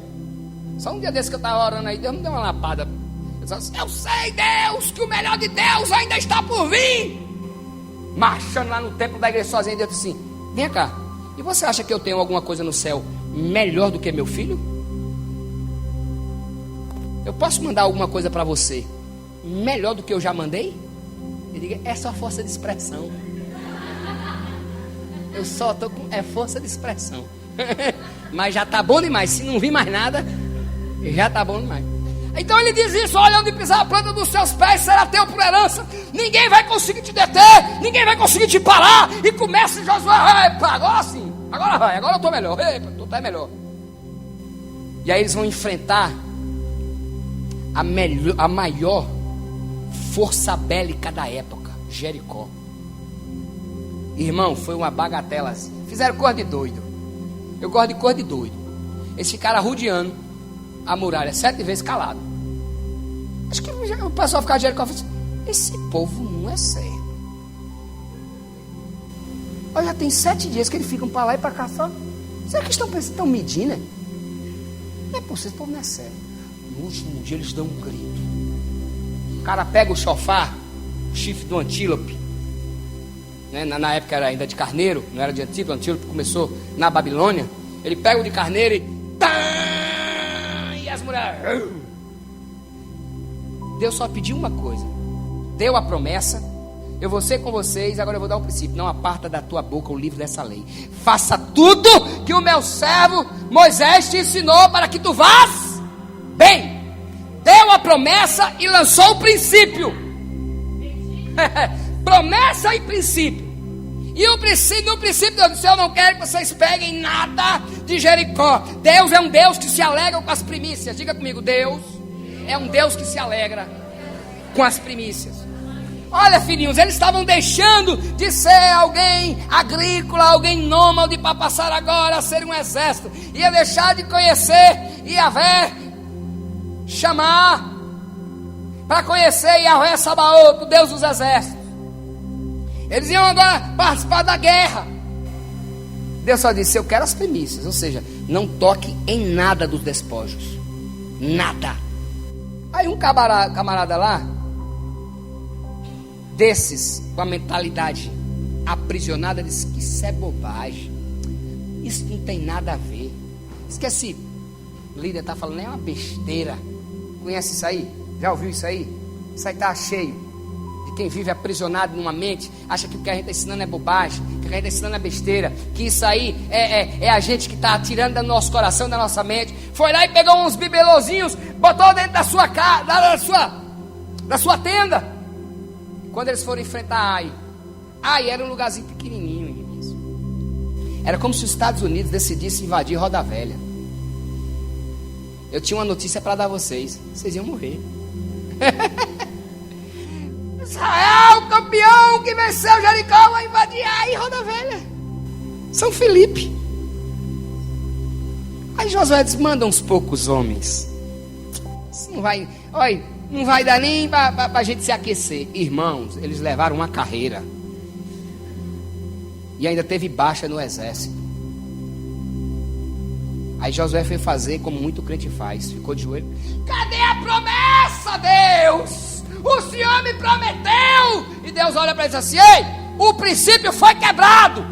Só um dia desse que eu tava orando aí, Deus me deu uma lapada. Eu sei, Deus, que o melhor de Deus ainda está por vir. Marchando lá no templo da igreja sozinho, Deus disse assim: vem cá, e você acha que eu tenho alguma coisa no céu melhor do que meu filho? Eu posso mandar alguma coisa para você melhor do que eu já mandei? Ele diga, é só força de expressão. Eu só tô com força de expressão. Mas já tá bom demais. Se não vir mais nada, já tá bom demais. Então ele diz isso: olha, onde pisar a planta dos seus pés será teu por herança. Ninguém vai conseguir te deter, ninguém vai conseguir te parar. E começa Josué: agora sim, agora vai, agora eu tô melhor. Tu tá melhor. E aí eles vão enfrentar a maior força bélica da época, Jericó. Irmão, foi uma bagatela assim. Fizeram cor de doido. Eu gosto de cor de doido. Eles ficaram arrodeando a muralha 7 vezes calado. Acho que o pessoal ficava de Jericó e falou assim: esse povo não é sério. Olha, já tem 7 dias que eles ficam para lá e para cá só. Será que estão pensando, estão medindo? Não é possível, esse povo não é sério. No último dia eles dão um grito. O cara pega o chofar, o chifre do antílope, né? Na época era ainda de carneiro, não era de antílope. O antílope começou na Babilônia. Ele pega o de carneiro e as mulheres. Deus só pediu uma coisa, deu a promessa: eu vou ser com vocês, agora eu vou dar o princípio. Não aparta da tua boca o livro dessa lei. Faça tudo que o meu servo Moisés te ensinou para que tu vás bem. Deu a promessa e lançou o princípio. Promessa e princípio. E o princípio, no princípio Deus disse: eu não quero que vocês peguem nada de Jericó. Deus é um Deus que se alegra com as primícias. Diga comigo: Deus é um Deus que se alegra com as primícias. Olha, filhinhos, eles estavam deixando de ser alguém agrícola, alguém nômade, para passar agora a ser um exército. Ia deixar de conhecer Yahvé, chamar para conhecer Yahvé Sabaoto, o Deus dos exércitos. Eles iam agora participar da guerra. Deus só disse: eu quero as primícias. Ou seja, não toque em nada dos despojos. Nada. Aí um camarada lá, desses, com a mentalidade aprisionada, disse que isso é bobagem. Isso não tem nada a ver. Esqueci. O líder está falando, é uma besteira. Conhece isso aí? Já ouviu isso aí? Isso aí está cheio de quem vive aprisionado numa mente, acha que o que a gente está ensinando é bobagem, que o que a gente está ensinando é besteira, que isso aí é a gente que está tirando do nosso coração, da nossa mente. Foi lá e pegou uns bibelozinhos, botou dentro da sua casa, da sua tenda. Quando eles foram enfrentar Ai era um lugarzinho pequenininho, irmãos. Era como se os Estados Unidos decidissem invadir Roda Velha. Eu tinha uma notícia para dar a vocês: vocês iam morrer. Israel, campeão que venceu Jericó, vai invadir Roda Velha, São Felipe. Aí Josué diz: manda uns poucos homens. Isso não vai, olha, não vai dar nem para a gente se aquecer. Irmãos, eles levaram uma carreira. E ainda teve baixa no exército. Aí Josué foi fazer como muito crente faz. Ficou de joelho: cadê a promessa, Deus? O Senhor me prometeu. E Deus olha para ele e diz assim: ei, o princípio foi quebrado.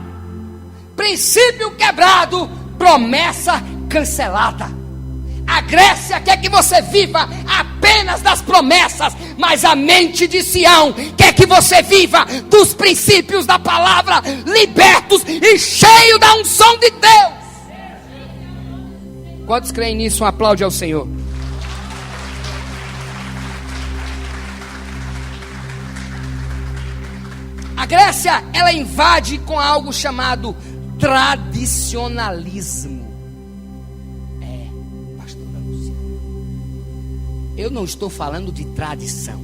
Princípio quebrado, promessa cancelada. A Grécia quer que você viva apenas das promessas, mas a mente de Sião quer que você viva dos princípios da palavra, libertos e cheio da unção de Deus. Quantos creem nisso? Um aplaude ao Senhor. A Grécia, ela invade com algo chamado tradicionalismo. Pastora Luciana, eu não estou falando de tradição,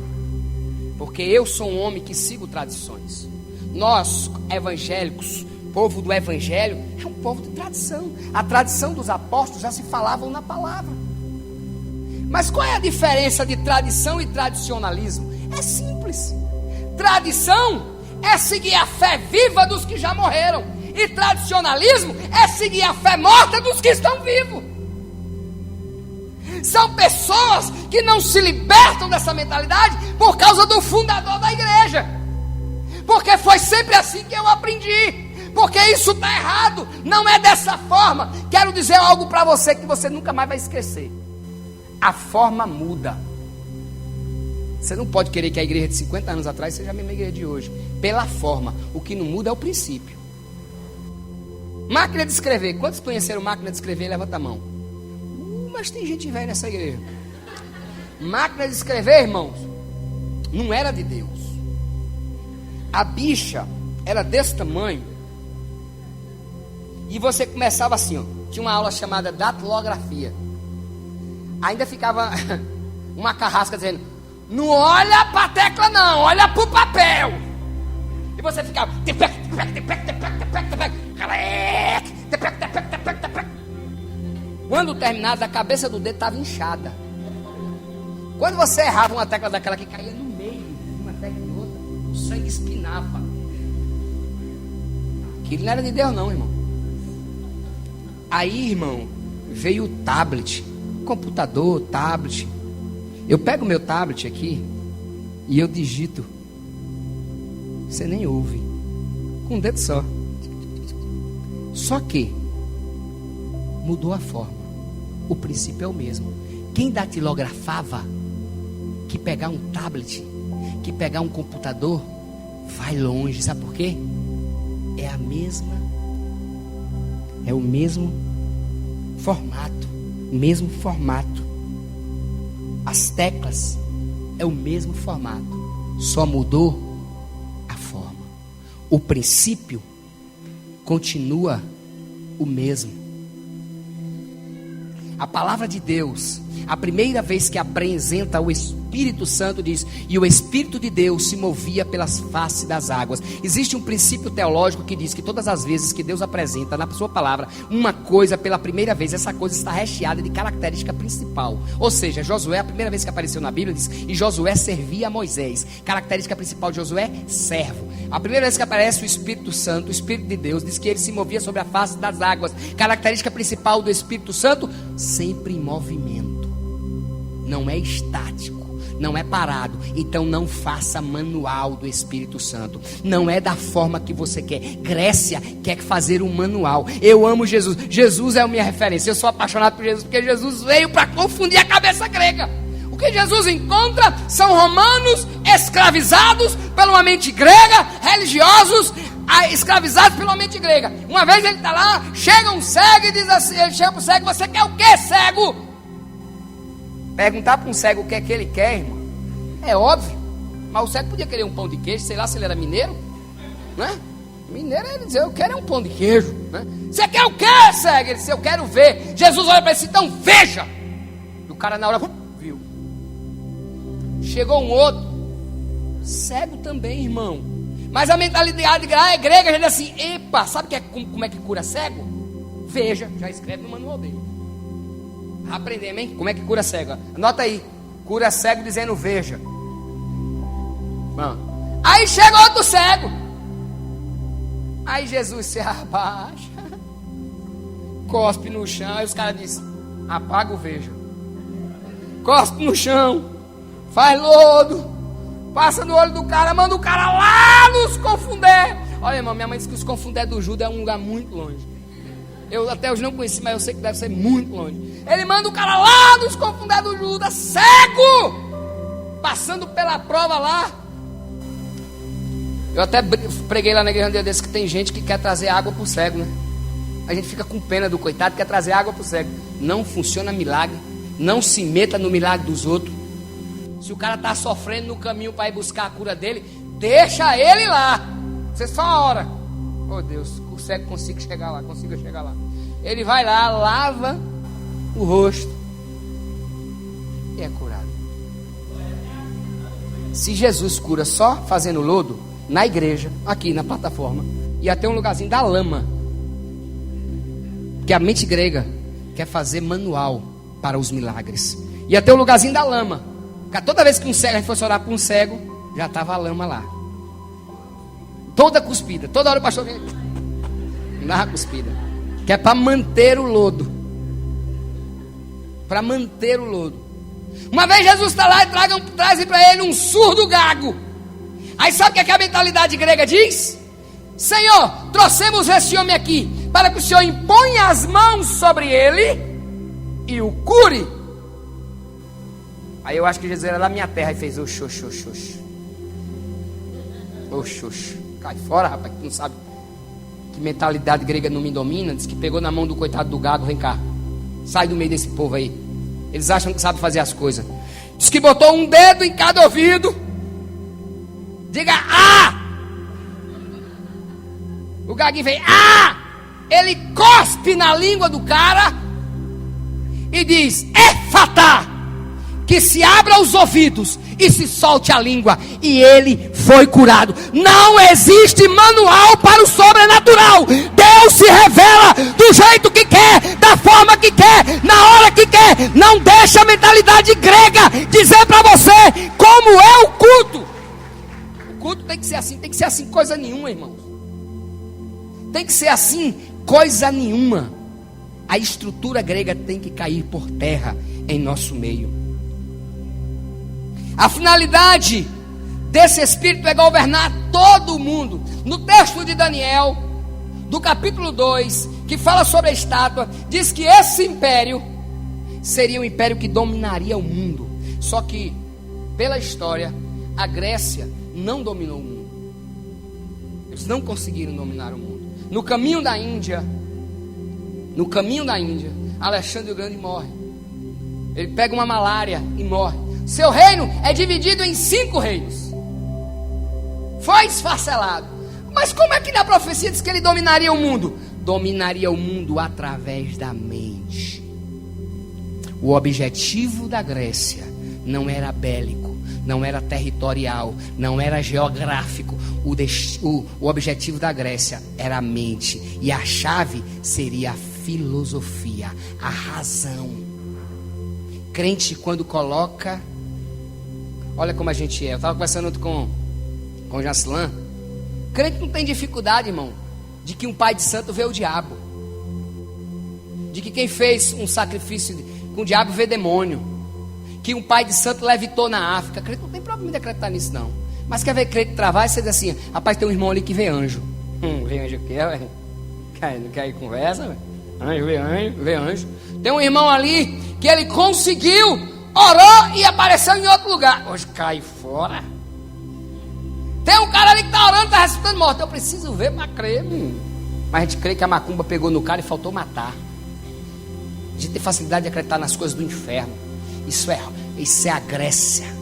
porque eu sou um homem que sigo tradições. Nós, evangélicos, povo do evangelho, é um povo de tradição. A tradição dos apóstolos já se falavam na palavra. Mas qual é a diferença de tradição e tradicionalismo? É simples. Tradição é seguir a fé viva dos que já morreram, e tradicionalismo é seguir a fé morta dos que estão vivos. São pessoas que não se libertam dessa mentalidade por causa do fundador da igreja, porque foi sempre assim que eu aprendi, porque isso está errado, não é dessa forma. Quero dizer algo para você que você nunca mais vai esquecer: a forma muda. Você não pode querer que a igreja de 50 anos atrás seja a mesma igreja de hoje, pela forma. O que não muda é o princípio. Máquina de escrever. Quantos conheceram máquina de escrever? Levanta a mão. Mas tem gente velha nessa igreja. Máquina de escrever, irmãos, não era de Deus. A bicha era desse tamanho, e você começava assim, ó. Tinha uma aula chamada datilografia. Ainda ficava uma carrasca dizendo: não olha para a tecla não, olha para o papel. E você ficava... Quando terminava, a cabeça do dedo estava inchada. Quando você errava uma tecla daquela que caía no meio de uma tecla e outra, o sangue espinava. Aquilo não era de Deus não, irmão. Aí, irmão, veio o tablet, computador, tablet. Eu pego meu tablet aqui e eu digito. Você nem ouve. Com um dedo só. Só que mudou a forma. O princípio é o mesmo. Quem datilografava, que pegar um tablet, que pegar um computador, vai longe. Sabe por quê? É a mesma, é o mesmo formato. Mesmo formato. As teclas é o mesmo formato, só mudou a forma. O princípio continua o mesmo. A palavra de Deus, a primeira vez que apresenta o Espírito Santo, diz: e o Espírito de Deus se movia pelas faces das águas. Existe um princípio teológico que diz que todas as vezes que Deus apresenta na sua palavra uma coisa pela primeira vez, essa coisa está recheada de característica principal. Ou seja, Josué, a primeira vez que apareceu na Bíblia, diz: e Josué servia a Moisés. Característica principal de Josué: servo. A primeira vez que aparece o Espírito Santo, o Espírito de Deus, diz que ele se movia sobre a face das águas. Característica principal do Espírito Santo: sempre em movimento. Não é estático, não é parado. Então não faça manual do Espírito Santo. Não é da forma que você quer. Grécia quer fazer um manual. Eu amo Jesus. Jesus é a minha referência. Eu sou apaixonado por Jesus, porque Jesus veio para confundir a cabeça grega. O que Jesus encontra são romanos escravizados pela uma mente grega, religiosos escravizados pela mente grega. Uma vez ele está lá, chega um cego e diz assim, ele chega para o cego: você quer o que, cego? Perguntar para um cego o que é que ele quer, irmão, é óbvio. Mas o cego podia querer um pão de queijo, sei lá se ele era mineiro, né? Mineiro, ele dizia: eu quero um pão de queijo, né? Você quer o que, cego? Ele disse: eu quero ver. Jesus olha para ele e disse: então veja. E o cara na hora viu. Chegou um outro, cego também, irmão. Mas a mentalidade grega já diz assim: epa, sabe como é que cura cego? Veja, já escreve no manual dele. Aprendemos, hein? Como é que cura cego? Anota aí: cura cego dizendo veja. Bom, aí chega outro cego. Aí Jesus se abaixa, cospe no chão. Aí os caras dizem: apaga o veja. Cospe no chão, faz lodo, passa no olho do cara, manda o cara lá nos Confundé. Olha, irmão, minha mãe disse que os Confundé do Judas é um lugar muito longe. Eu até hoje não conheci, mas eu sei que deve ser muito longe. Ele manda o cara lá nos Confundé do Judas, cego, passando pela prova lá. Eu até preguei lá na igreja um dia desse que tem gente que quer trazer água para o cego, né? A gente fica com pena do coitado, quer trazer água para o cego. Não funciona milagre. Não se meta no milagre dos outros. Se o cara está sofrendo no caminho para ir buscar a cura dele, deixa ele lá. Você só ora: oh Deus, que o cego consiga chegar lá. Ele vai lá, lava o rosto e é curado. Se Jesus cura só fazendo lodo, na igreja, aqui na plataforma, ia ter um lugarzinho da lama. Que a mente grega quer fazer manual para os milagres. Ia ter o lugarzinho da lama. Porque toda vez que a gente fosse orar para um cego, já estava a lama lá. Toda cuspida. Toda hora o pastor vinha, dava cuspida. Que é para manter o lodo. Para manter o lodo. Uma vez Jesus está lá e trazem para ele um surdo gago. Aí sabe o que a mentalidade grega diz? Senhor, trouxemos esse homem aqui para que o Senhor imponha as mãos sobre ele e o cure. Aí eu acho que Jesus era da minha terra e fez oxi. Cai fora, rapaz, que não sabe. Que mentalidade grega não me domina. Diz que pegou na mão do coitado do gago. Vem cá, sai do meio desse povo aí. Eles acham que sabem fazer as coisas. Diz que botou um dedo em cada ouvido. Diga ah! O gaguinho vem ah! Ele cospe na língua do cara e diz Efatá, que se abra os ouvidos e se solte a língua, e ele foi curado. Não existe manual para o sobrenatural. Deus se revela do jeito que quer, da forma que quer, na hora que quer. Não deixa a mentalidade grega dizer para você como é o culto. O culto tem que ser assim coisa nenhuma, irmãos. Tem que ser assim coisa nenhuma. A estrutura grega tem que cair por terra em nosso meio. A finalidade desse espírito é governar todo o mundo. No texto de Daniel, do capítulo 2, que fala sobre a estátua, diz que esse império seria um império que dominaria o mundo. Só que, pela história, a Grécia não dominou o mundo. Eles não conseguiram dominar o mundo. No caminho da Índia, Alexandre o Grande morre. Ele pega uma malária e morre. Seu reino é dividido em 5 reinos. Foi esfacelado. Mas como é que na profecia diz que ele dominaria o mundo? Dominaria o mundo através da mente. O objetivo da Grécia não era bélico, não era territorial, não era geográfico. O objetivo da Grécia era a mente. E a chave seria a filosofia, a razão. Crente, quando coloca... Olha como a gente é. Eu estava conversando com o Jacilan. Crente não tem dificuldade, irmão, de que um pai de santo vê o diabo. De que quem fez um sacrifício com o diabo vê demônio. Que um pai de santo levitou na África. Crente não tem problema de acreditar nisso, não. Mas quer ver crente travar e você diz assim: rapaz, tem um irmão ali que vê anjo. Vê anjo o quê, velho? Não quer ir conversa, velho? Vê anjo. Tem um irmão ali que ele conseguiu, orou e apareceu em outro lugar. Hoje cai fora. Tem um cara ali que está orando, está ressuscitando morto. Eu preciso ver para crer. Mas a gente crê que a macumba pegou no cara e faltou matar. A gente tem facilidade de acreditar nas coisas do inferno. Isso é a Grécia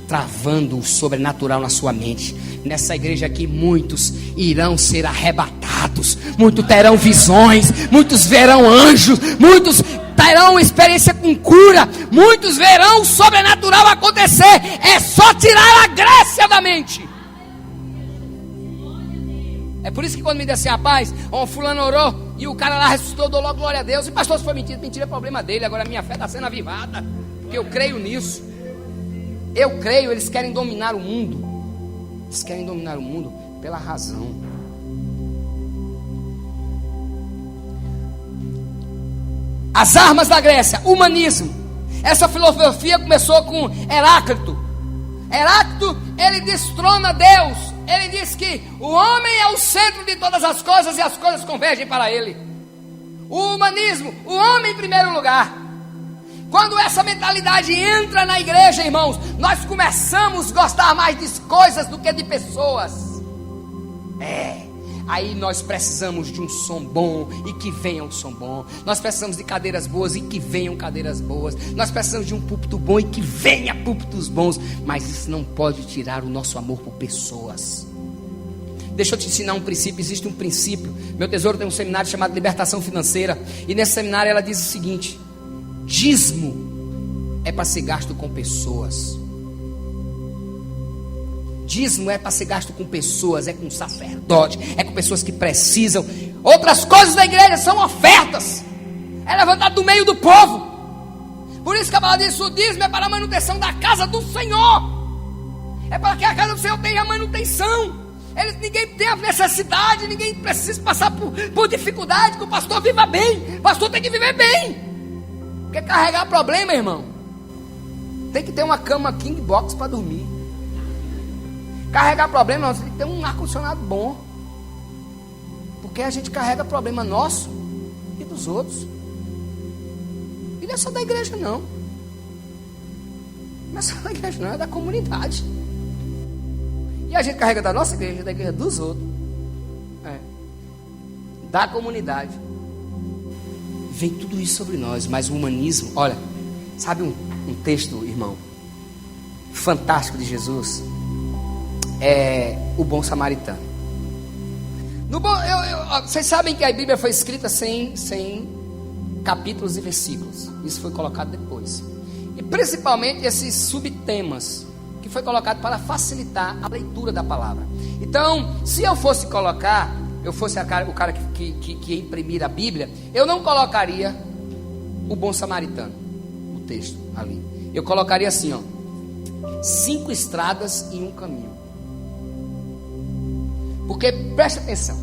travando o sobrenatural na sua mente. Nessa igreja aqui muitos irão ser arrebatados, muitos terão visões, muitos verão anjos, muitos terão experiência com cura, muitos verão o sobrenatural acontecer. É só tirar a Grécia da mente. É por isso que quando me disse assim: rapaz, fulano orou e o cara lá ressuscitou, dou logo glória a Deus. E pastor, se foi mentira é problema dele. Agora a minha fé está sendo avivada, porque eu creio nisso. Eu creio. Eles querem dominar o mundo. Eles querem dominar o mundo pela razão. As armas da Grécia, humanismo. Essa filosofia começou com Heráclito. Heráclito, ele destrona Deus. Ele diz que o homem é o centro de todas as coisas e as coisas convergem para ele. O humanismo, o homem em primeiro lugar. Quando essa mentalidade entra na igreja, irmãos, nós começamos a gostar mais de coisas do que de pessoas. Aí nós precisamos de um som bom e que venha um som bom. Nós precisamos de cadeiras boas e que venham cadeiras boas. Nós precisamos de um púlpito bom e que venha púlpitos bons. Mas isso não pode tirar o nosso amor por pessoas. Deixa eu te ensinar um princípio. Existe um princípio. Meu tesouro tem um seminário chamado Libertação Financeira. E nesse seminário ela diz o seguinte: dízimo é para ser gasto com pessoas. Dízimo é para ser gasto com pessoas, é com sacerdote, é com pessoas que precisam. Outras coisas da igreja são ofertas. É levantado do meio do povo. Por isso que a palavra diz: o dízimo é para a manutenção da casa do Senhor. É para que a casa do Senhor tenha manutenção. Ninguém tem a necessidade, ninguém precisa passar por dificuldade, que o pastor viva bem. O pastor tem que viver bem. Porque carregar problema, irmão, tem que ter uma cama king box para dormir. Carregar problema, não, você tem que ter um ar-condicionado bom. Porque a gente carrega problema nosso e dos outros. E não é só da igreja, não. Não é só da igreja, não, é da comunidade. E a gente carrega da nossa igreja, da igreja dos outros, da comunidade. Vem tudo isso sobre nós. Mas o humanismo, olha, sabe um texto, irmão, fantástico de Jesus? É o bom samaritano. Vocês sabem que a Bíblia foi escrita sem capítulos e versículos. Isso foi colocado depois. E principalmente esses subtemas, que foi colocado para facilitar a leitura da palavra. Então, se eu fosse colocar, o cara que ia imprimir a Bíblia, eu não colocaria o bom samaritano, o texto ali. Eu colocaria assim, 5 estradas e um caminho. Porque, preste atenção,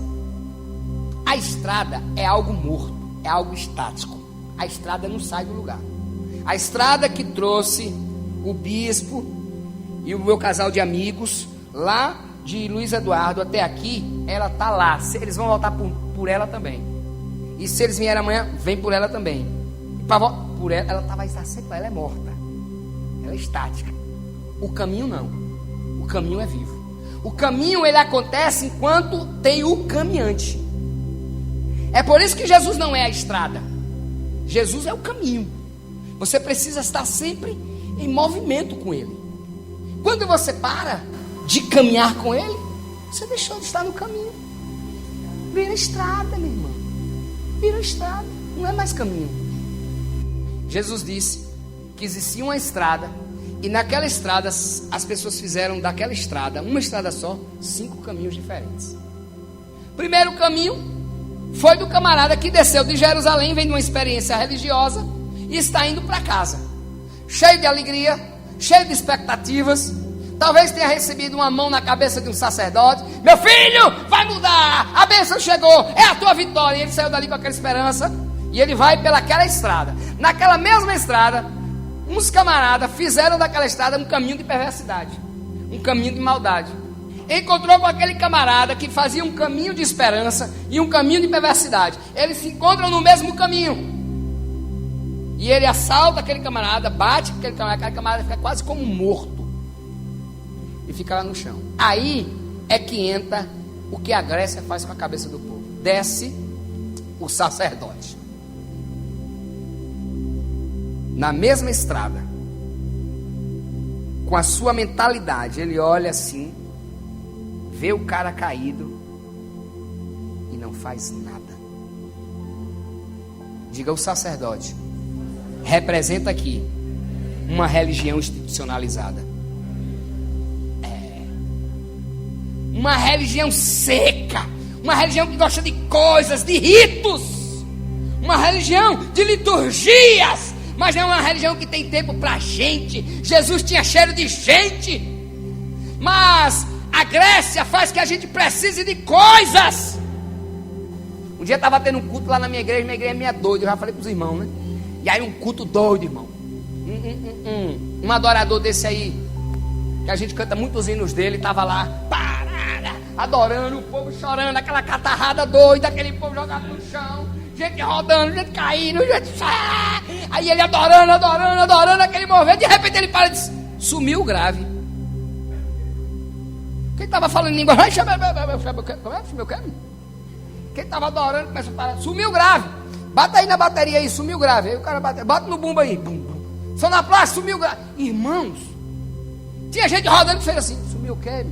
a estrada é algo morto, é algo estático. A estrada não sai do lugar. A estrada que trouxe o bispo e o meu casal de amigos lá de Luiz Eduardo até aqui, ela está lá. Eles vão voltar por ela também. E se eles vierem amanhã, vem por ela também. Por ela vai estar sempre lá. Ela é morta, ela é estática. O caminho não. O caminho é vivo. O caminho, ele acontece enquanto tem o caminhante. É por isso que Jesus não é a estrada. Jesus é o caminho. Você precisa estar sempre em movimento com ele. Quando você para de caminhar com ele, você deixou de estar no caminho. Vira estrada, meu irmão. Vira estrada, não é mais caminho. Jesus disse que existia uma estrada, e naquela estrada as pessoas fizeram daquela estrada, uma estrada só, 5 caminhos diferentes. Primeiro caminho foi do camarada que desceu de Jerusalém, vem de uma experiência religiosa e está indo para casa, cheio de alegria, cheio de expectativas. Talvez tenha recebido uma mão na cabeça de um sacerdote: meu filho, vai mudar, a bênção chegou, é a tua vitória. E ele saiu dali com aquela esperança, e ele vai pelaquela estrada. Naquela mesma estrada, uns camaradas fizeram daquela estrada um caminho de perversidade, um caminho de maldade. Encontrou com aquele camarada que fazia um caminho de esperança e um caminho de perversidade. Eles se encontram no mesmo caminho, e ele assalta aquele camarada, bate aquele camarada fica quase como morto e fica lá no chão. Aí é que entra o que a Grécia faz com a cabeça do povo. Desce o sacerdote na mesma estrada, com a sua mentalidade. Ele olha assim, vê o cara caído e não faz nada. Diga: o sacerdote representa aqui uma religião institucionalizada. Uma religião seca, uma religião que gosta de coisas, de ritos, uma religião de liturgias, mas não é uma religião que tem tempo para gente. Jesus tinha cheiro de gente, mas a Grécia faz que a gente precise de coisas. Um dia estava tendo um culto lá na minha igreja é meio doida, eu já falei para os irmãos, né? E aí um culto doido, irmão. Um adorador desse aí, que a gente canta muitos hinos dele, estava lá, adorando, o povo chorando, aquela catarrada doida, aquele povo jogado no chão, gente rodando, gente caindo, gente... Aí ele adorando, aquele movimento, de repente ele para e diz: sumiu o grave. Quem estava falando em língua, quem estava adorando começou a parar, sumiu o grave. Bata aí na bateria aí, sumiu o grave. Aí o cara bate no bumbo aí, sonoplasta, sumiu o grave. Irmãos, tinha gente rodando e fez assim: sumiu o quê?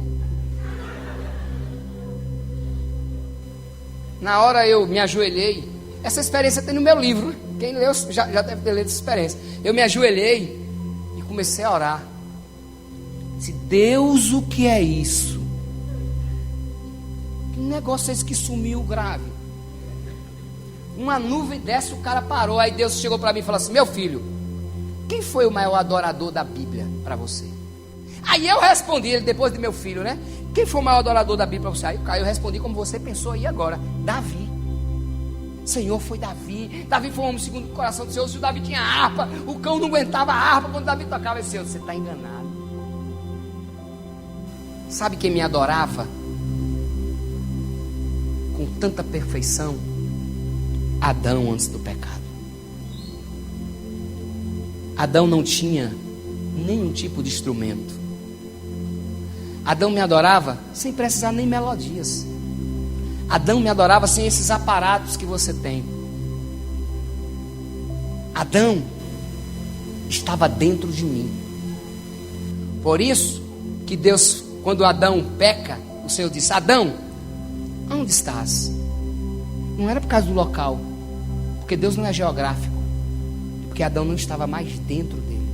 Na hora eu me ajoelhei. Essa experiência tem no meu livro, né? Quem leu já deve ter lido essa experiência. Eu me ajoelhei e comecei a orar. Se Deus, o que é isso? Que negócio é esse que sumiu grave? Uma nuvem desce, o cara parou. Aí Deus chegou para mim e falou assim: meu filho, quem foi o maior adorador da Bíblia para você? Aí eu respondi, ele depois de meu filho, né? Quem foi o maior adorador da Bíblia para você? Aí eu respondi como você pensou aí agora: Davi. Senhor, foi Davi. Davi foi um homem segundo o coração do Senhor. Se o Davi tinha harpa, o cão não aguentava a harpa quando Davi tocava. Esse Senhor, você está enganado. Sabe quem me adorava com tanta perfeição? Adão, antes do pecado. Adão não tinha nenhum tipo de instrumento. Adão me adorava sem precisar nem melodias. Adão me adorava sem esses aparatos que você tem. Adão estava dentro de mim. Por isso que Deus, quando Adão peca, o Senhor disse: Adão, onde estás? Não era por causa do local, porque Deus não é geográfico, porque Adão não estava mais dentro dele.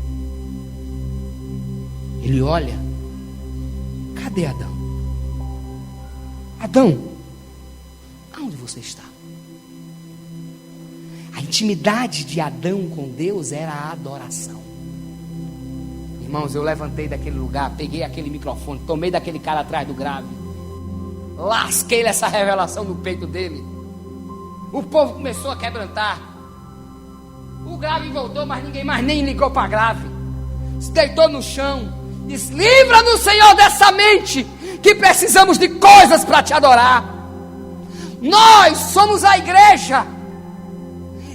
Ele olha: cadê Adão? Adão, aonde você está? A intimidade de Adão com Deus era a adoração. Irmãos, eu levantei daquele lugar, peguei aquele microfone, tomei daquele cara atrás do grave, lasquei essa revelação no peito dele. O povo começou a quebrantar. O grave voltou, mas ninguém mais nem ligou para grave. Se deitou no chão, disse: livra-nos, Senhor, dessa mente, que precisamos de coisas para te adorar. Nós somos a igreja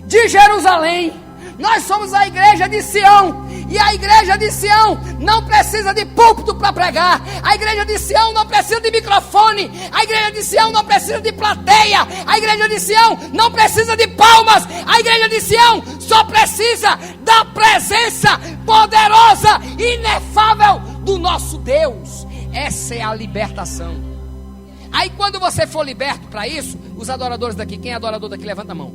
de Jerusalém. Nós somos a igreja de Sião. E a igreja de Sião não precisa de púlpito para pregar. A igreja de Sião não precisa de microfone. A igreja de Sião não precisa de plateia. A igreja de Sião não precisa de palmas. A igreja de Sião só precisa da presença poderosa, inefável do nosso Deus. Essa é a libertação. Aí quando você for liberto para isso, os adoradores daqui, quem é adorador daqui, levanta a mão.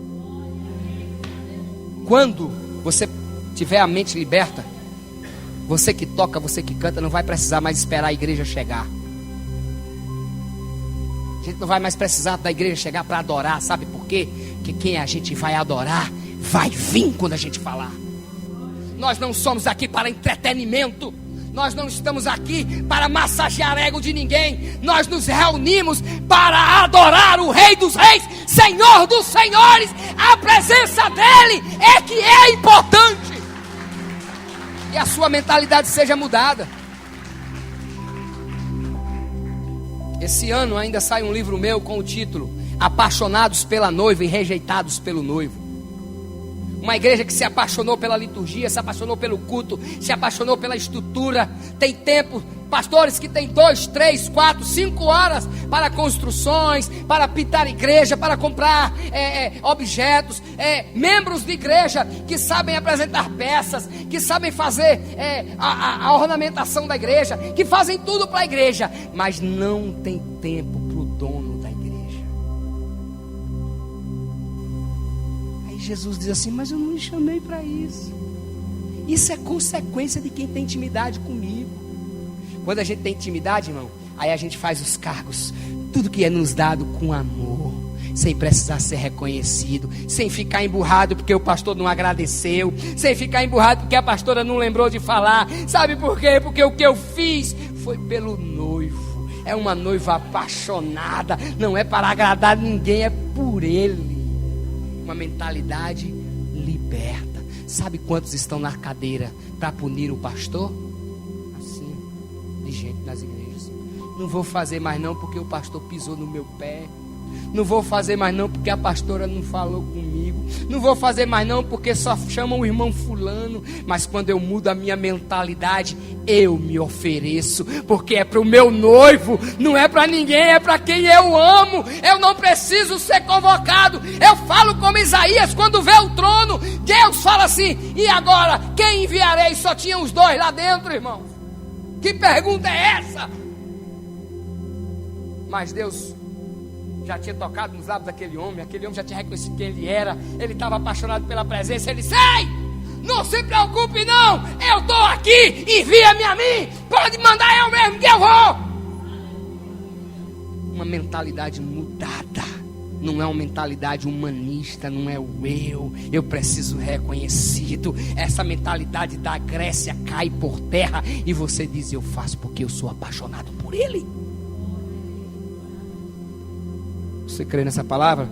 Quando você tiver a mente liberta, você que toca, você que canta, não vai precisar mais esperar a igreja chegar. A gente não vai mais precisar da igreja chegar para adorar. Sabe por quê? Porque quem a gente vai adorar vai vir quando a gente falar. Nós não somos aqui para entretenimento. Nós não estamos aqui para massagear ego de ninguém. Nós nos reunimos para adorar o Rei dos Reis, Senhor dos Senhores. A presença dele é que é importante. E a sua mentalidade seja mudada. Esse ano ainda sai um livro meu com o título Apaixonados pela Noiva e Rejeitados pelo Noivo. Uma igreja que se apaixonou pela liturgia, se apaixonou pelo culto, se apaixonou pela estrutura. Tem tempo, pastores que têm 2, 3, 4, 5 horas para construções, para pintar igreja, para comprar objetos. Membros de igreja que sabem apresentar peças, que sabem fazer a ornamentação da igreja, que fazem tudo para a igreja, mas não tem tempo para o dono da igreja. Jesus diz assim: mas eu não me chamei para isso. Isso é consequência de quem tem intimidade comigo. Quando a gente tem intimidade, irmão, aí a gente faz os cargos, tudo que é nos dado com amor, sem precisar ser reconhecido, sem ficar emburrado porque o pastor não agradeceu, sem ficar emburrado porque a pastora não lembrou de falar. Sabe por quê? Porque o que eu fiz foi pelo noivo. É uma noiva apaixonada, não é para agradar ninguém, é por ele. Uma mentalidade liberta. Sabe quantos estão na cadeira para punir o pastor? Assim, de gente nas igrejas. Não vou fazer mais não porque o pastor pisou no meu pé. Não vou fazer mais não porque a pastora não falou comigo. Não vou fazer mais não porque só chamam o irmão fulano. Mas quando eu mudo a minha mentalidade, eu me ofereço, porque é para o meu noivo, não é para ninguém, é para quem eu amo. Eu não preciso ser convocado. Eu falo como Isaías quando vê o trono. Deus fala assim: e agora, quem enviarei? Só tinha os 2 lá dentro, irmão. Que pergunta é essa? Mas Deus já tinha tocado nos lábios daquele homem. Aquele homem já tinha reconhecido quem ele era. Ele estava apaixonado pela presença. Ele disse: ei, não se preocupe não, eu estou aqui, envia-me a mim. Pode mandar eu mesmo que eu vou. Uma mentalidade mudada não é uma mentalidade humanista, não é o eu preciso reconhecido. Essa mentalidade da Grécia cai por terra e você diz: eu faço porque eu sou apaixonado por Ele. Você crê nessa palavra?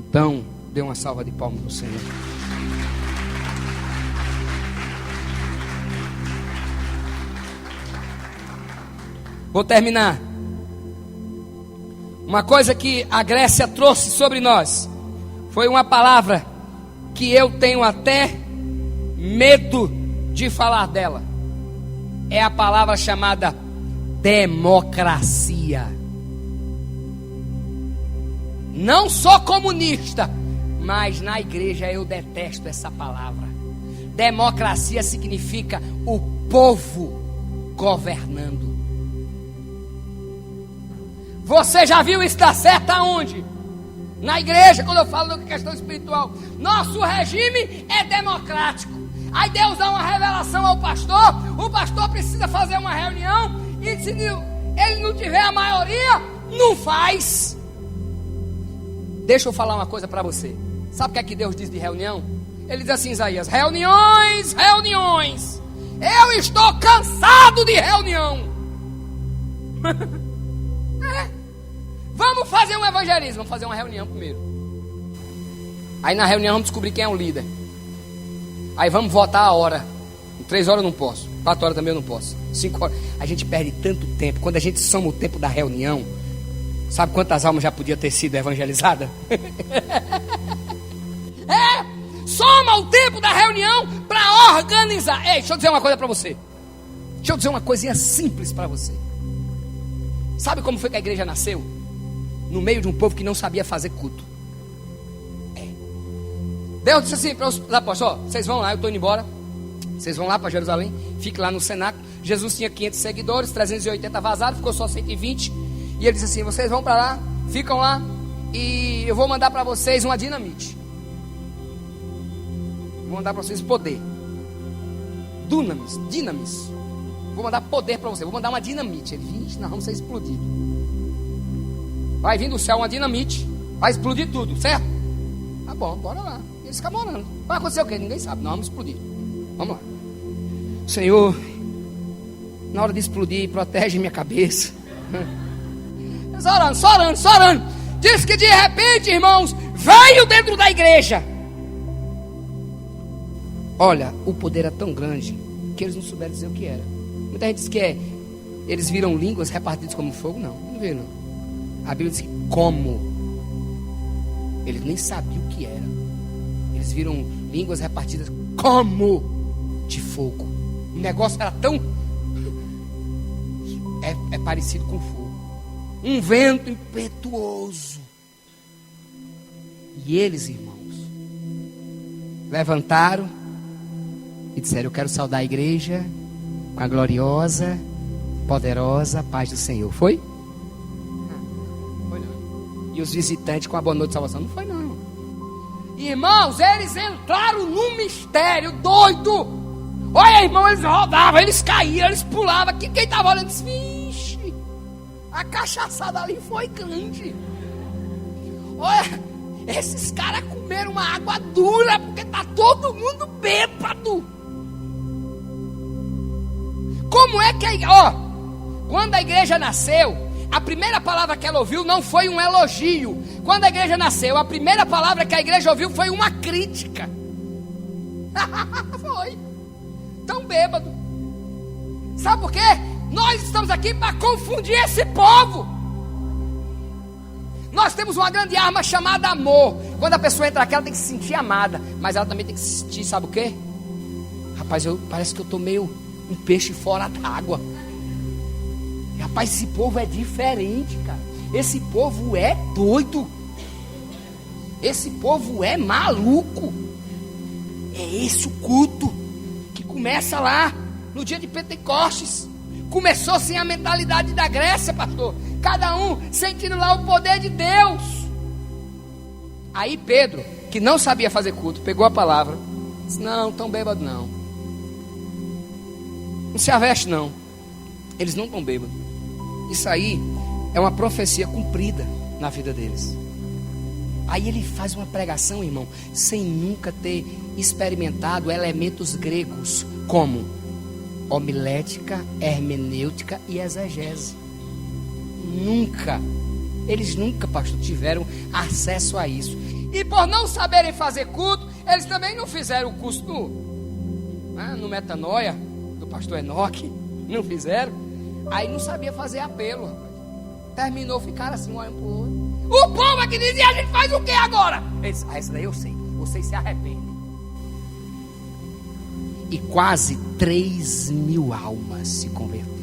Então, dê uma salva de palmas no Senhor. Vou terminar. Uma coisa que a Grécia trouxe sobre nós foi uma palavra que eu tenho até medo de falar dela. É a palavra chamada democracia. Não sou comunista, mas na igreja eu detesto essa palavra. Democracia significa o povo governando. Você já viu isso dar certo aonde? Na igreja, quando eu falo da questão espiritual. Nosso regime é democrático. Aí Deus dá uma revelação ao pastor. O pastor precisa fazer uma reunião. E se ele não tiver a maioria, não faz. Deixa eu falar uma coisa para você. Sabe o que é que Deus diz de reunião? Ele diz assim, Isaías: reuniões, reuniões. Eu estou cansado de reunião. Vamos fazer um evangelismo. Vamos fazer uma reunião primeiro. Aí na reunião vamos descobrir quem é o líder. Aí vamos votar a hora. 3 horas eu não posso, 4 horas também eu não posso, 5 horas. A gente perde tanto tempo. Quando a gente soma o tempo da reunião, sabe quantas almas já podiam ter sido evangelizadas? Soma o tempo da reunião para organizar. Ei, deixa eu dizer uma coisa para você. Deixa eu dizer uma coisinha simples para você. Sabe como foi que a igreja nasceu? No meio de um povo que não sabia fazer culto. Deus disse assim para os apóstolos: vocês vão lá, eu estou indo embora. Vocês vão lá para Jerusalém, fiquem lá no cenáculo. Jesus tinha 500 seguidores, 380 vazaram, ficou só 120. E ele disse assim: vocês vão para lá, ficam lá, e eu vou mandar para vocês uma dinamite. Vou mandar para vocês poder. Dinamis. Vou mandar poder para vocês. Vou mandar uma dinamite. Ele disse: nós vamos ser explodidos. Vai vir do céu uma dinamite, vai explodir tudo, certo? Tá bom, bora lá. Eles ficam morando. Vai acontecer o quê? Ninguém sabe. Nós vamos explodir. Vamos lá. Senhor, na hora de explodir, protege minha cabeça. Só orando. Diz que de repente, irmãos, veio dentro da igreja. Olha, o poder era tão grande que eles não souberam dizer o que era. Muita gente diz que eles viram línguas repartidas como fogo. Não viram, não. A Bíblia diz que como? Eles nem sabiam o que era. Eles viram línguas repartidas como de fogo. O negócio era tão... É parecido com fogo. Um vento impetuoso. E eles, irmãos, levantaram e disseram: eu quero saudar a igreja com a gloriosa, poderosa paz do Senhor. Foi? Foi não. E os visitantes com a boa noite de salvação? Não foi não, irmão. Irmãos, eles entraram num mistério doido. Olha, irmão, eles rodavam, eles caíam, eles pulavam. Quem estava olhando disse: vixe, a cachaçada ali foi grande. Olha, esses caras comeram uma água dura, porque tá todo mundo bêbado. Como é que quando a igreja nasceu, a primeira palavra que ela ouviu não foi um elogio. Quando a igreja nasceu, a primeira palavra que a igreja ouviu foi uma crítica. Foi. Tão bêbado. Sabe por quê? Nós estamos aqui para confundir esse povo. Nós temos uma grande arma chamada amor. Quando a pessoa entra aqui, ela tem que se sentir amada, mas ela também tem que se sentir, sabe o quê? Rapaz, parece que eu tô meio um peixe fora d'água. Rapaz, esse povo é diferente, cara. Esse povo é doido. Esse povo é maluco. É esse o culto que começa lá no dia de Pentecostes. Começou sem a mentalidade da Grécia, pastor. Cada um sentindo lá o poder de Deus. Aí Pedro, que não sabia fazer culto, pegou a palavra, disse: não, tão bêbado não. Não se aveste não. Eles não estão bêbados. Isso aí é uma profecia cumprida na vida deles. Aí ele faz uma pregação, irmão, sem nunca ter experimentado elementos gregos como homilética, hermenêutica e exegese. Eles nunca, pastor, tiveram acesso a isso. E por não saberem fazer culto, eles também não fizeram o curso no Metanoia, do pastor Enoque, não fizeram. Aí não sabia fazer apelo, rapaz. Terminou, ficaram assim, um olhando pro outro. O povo aqui dizia, a gente faz o que agora? Ele disse, essa daí eu sei, vocês se arrependem. E quase 3.000 almas se converteram.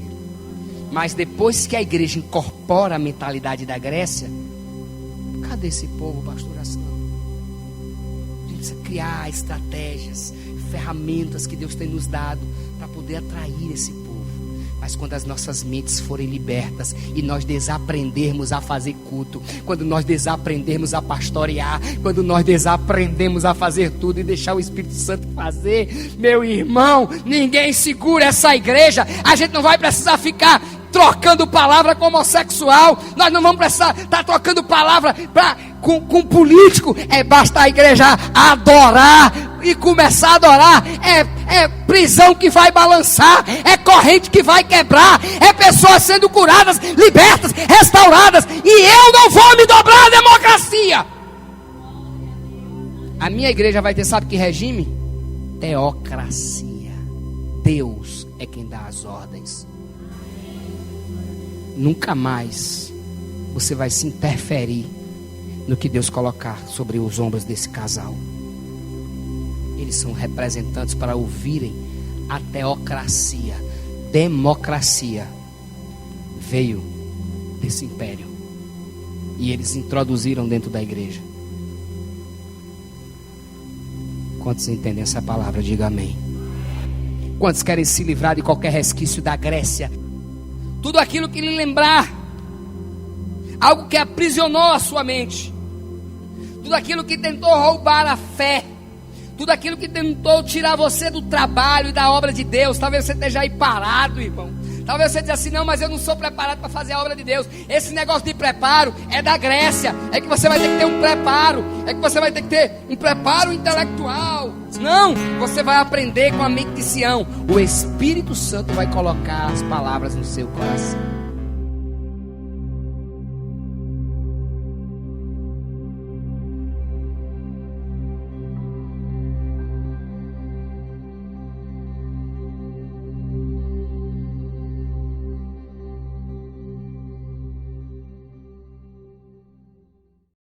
Mas depois que a igreja incorpora a mentalidade da Grécia, cadê esse povo, pastor Aslan? A gente precisa criar estratégias, ferramentas que Deus tem nos dado para poder atrair esse povo. Mas quando as nossas mentes forem libertas e nós desaprendermos a fazer culto, quando nós desaprendermos a pastorear, quando nós desaprendemos a fazer tudo e deixar o Espírito Santo fazer, meu irmão, ninguém segura essa igreja. A gente não vai precisar ficar trocando palavra com homossexual, nós não vamos precisar estar trocando palavra com político. Basta a igreja adorar e começar a adorar. É prisão que vai balançar, é corrente que vai quebrar, é pessoas sendo curadas, libertas, restauradas, e eu não vou me dobrar à democracia. A minha igreja vai ter, sabe que regime? Teocracia. Deus é quem dá as ordens. Nunca mais você vai se interferir no que Deus colocar sobre os ombros desse casal. Eles são representantes para ouvirem a teocracia. Democracia veio desse império e eles introduziram dentro da igreja. Quantos entendem essa palavra? Diga amém. Quantos querem se livrar de qualquer resquício da Grécia? Tudo aquilo que lhe lembrar algo que aprisionou a sua mente, tudo aquilo que tentou roubar a fé, tudo aquilo que tentou tirar você do trabalho e da obra de Deus. Talvez você esteja aí parado, irmão. Talvez você diz assim, não, mas eu não sou preparado para fazer a obra de Deus. Esse negócio de preparo é da Grécia. É que você vai ter que ter um preparo. É que você vai ter que ter um preparo intelectual. Não, você vai aprender com a mente de Sião. O Espírito Santo vai colocar as palavras no seu coração.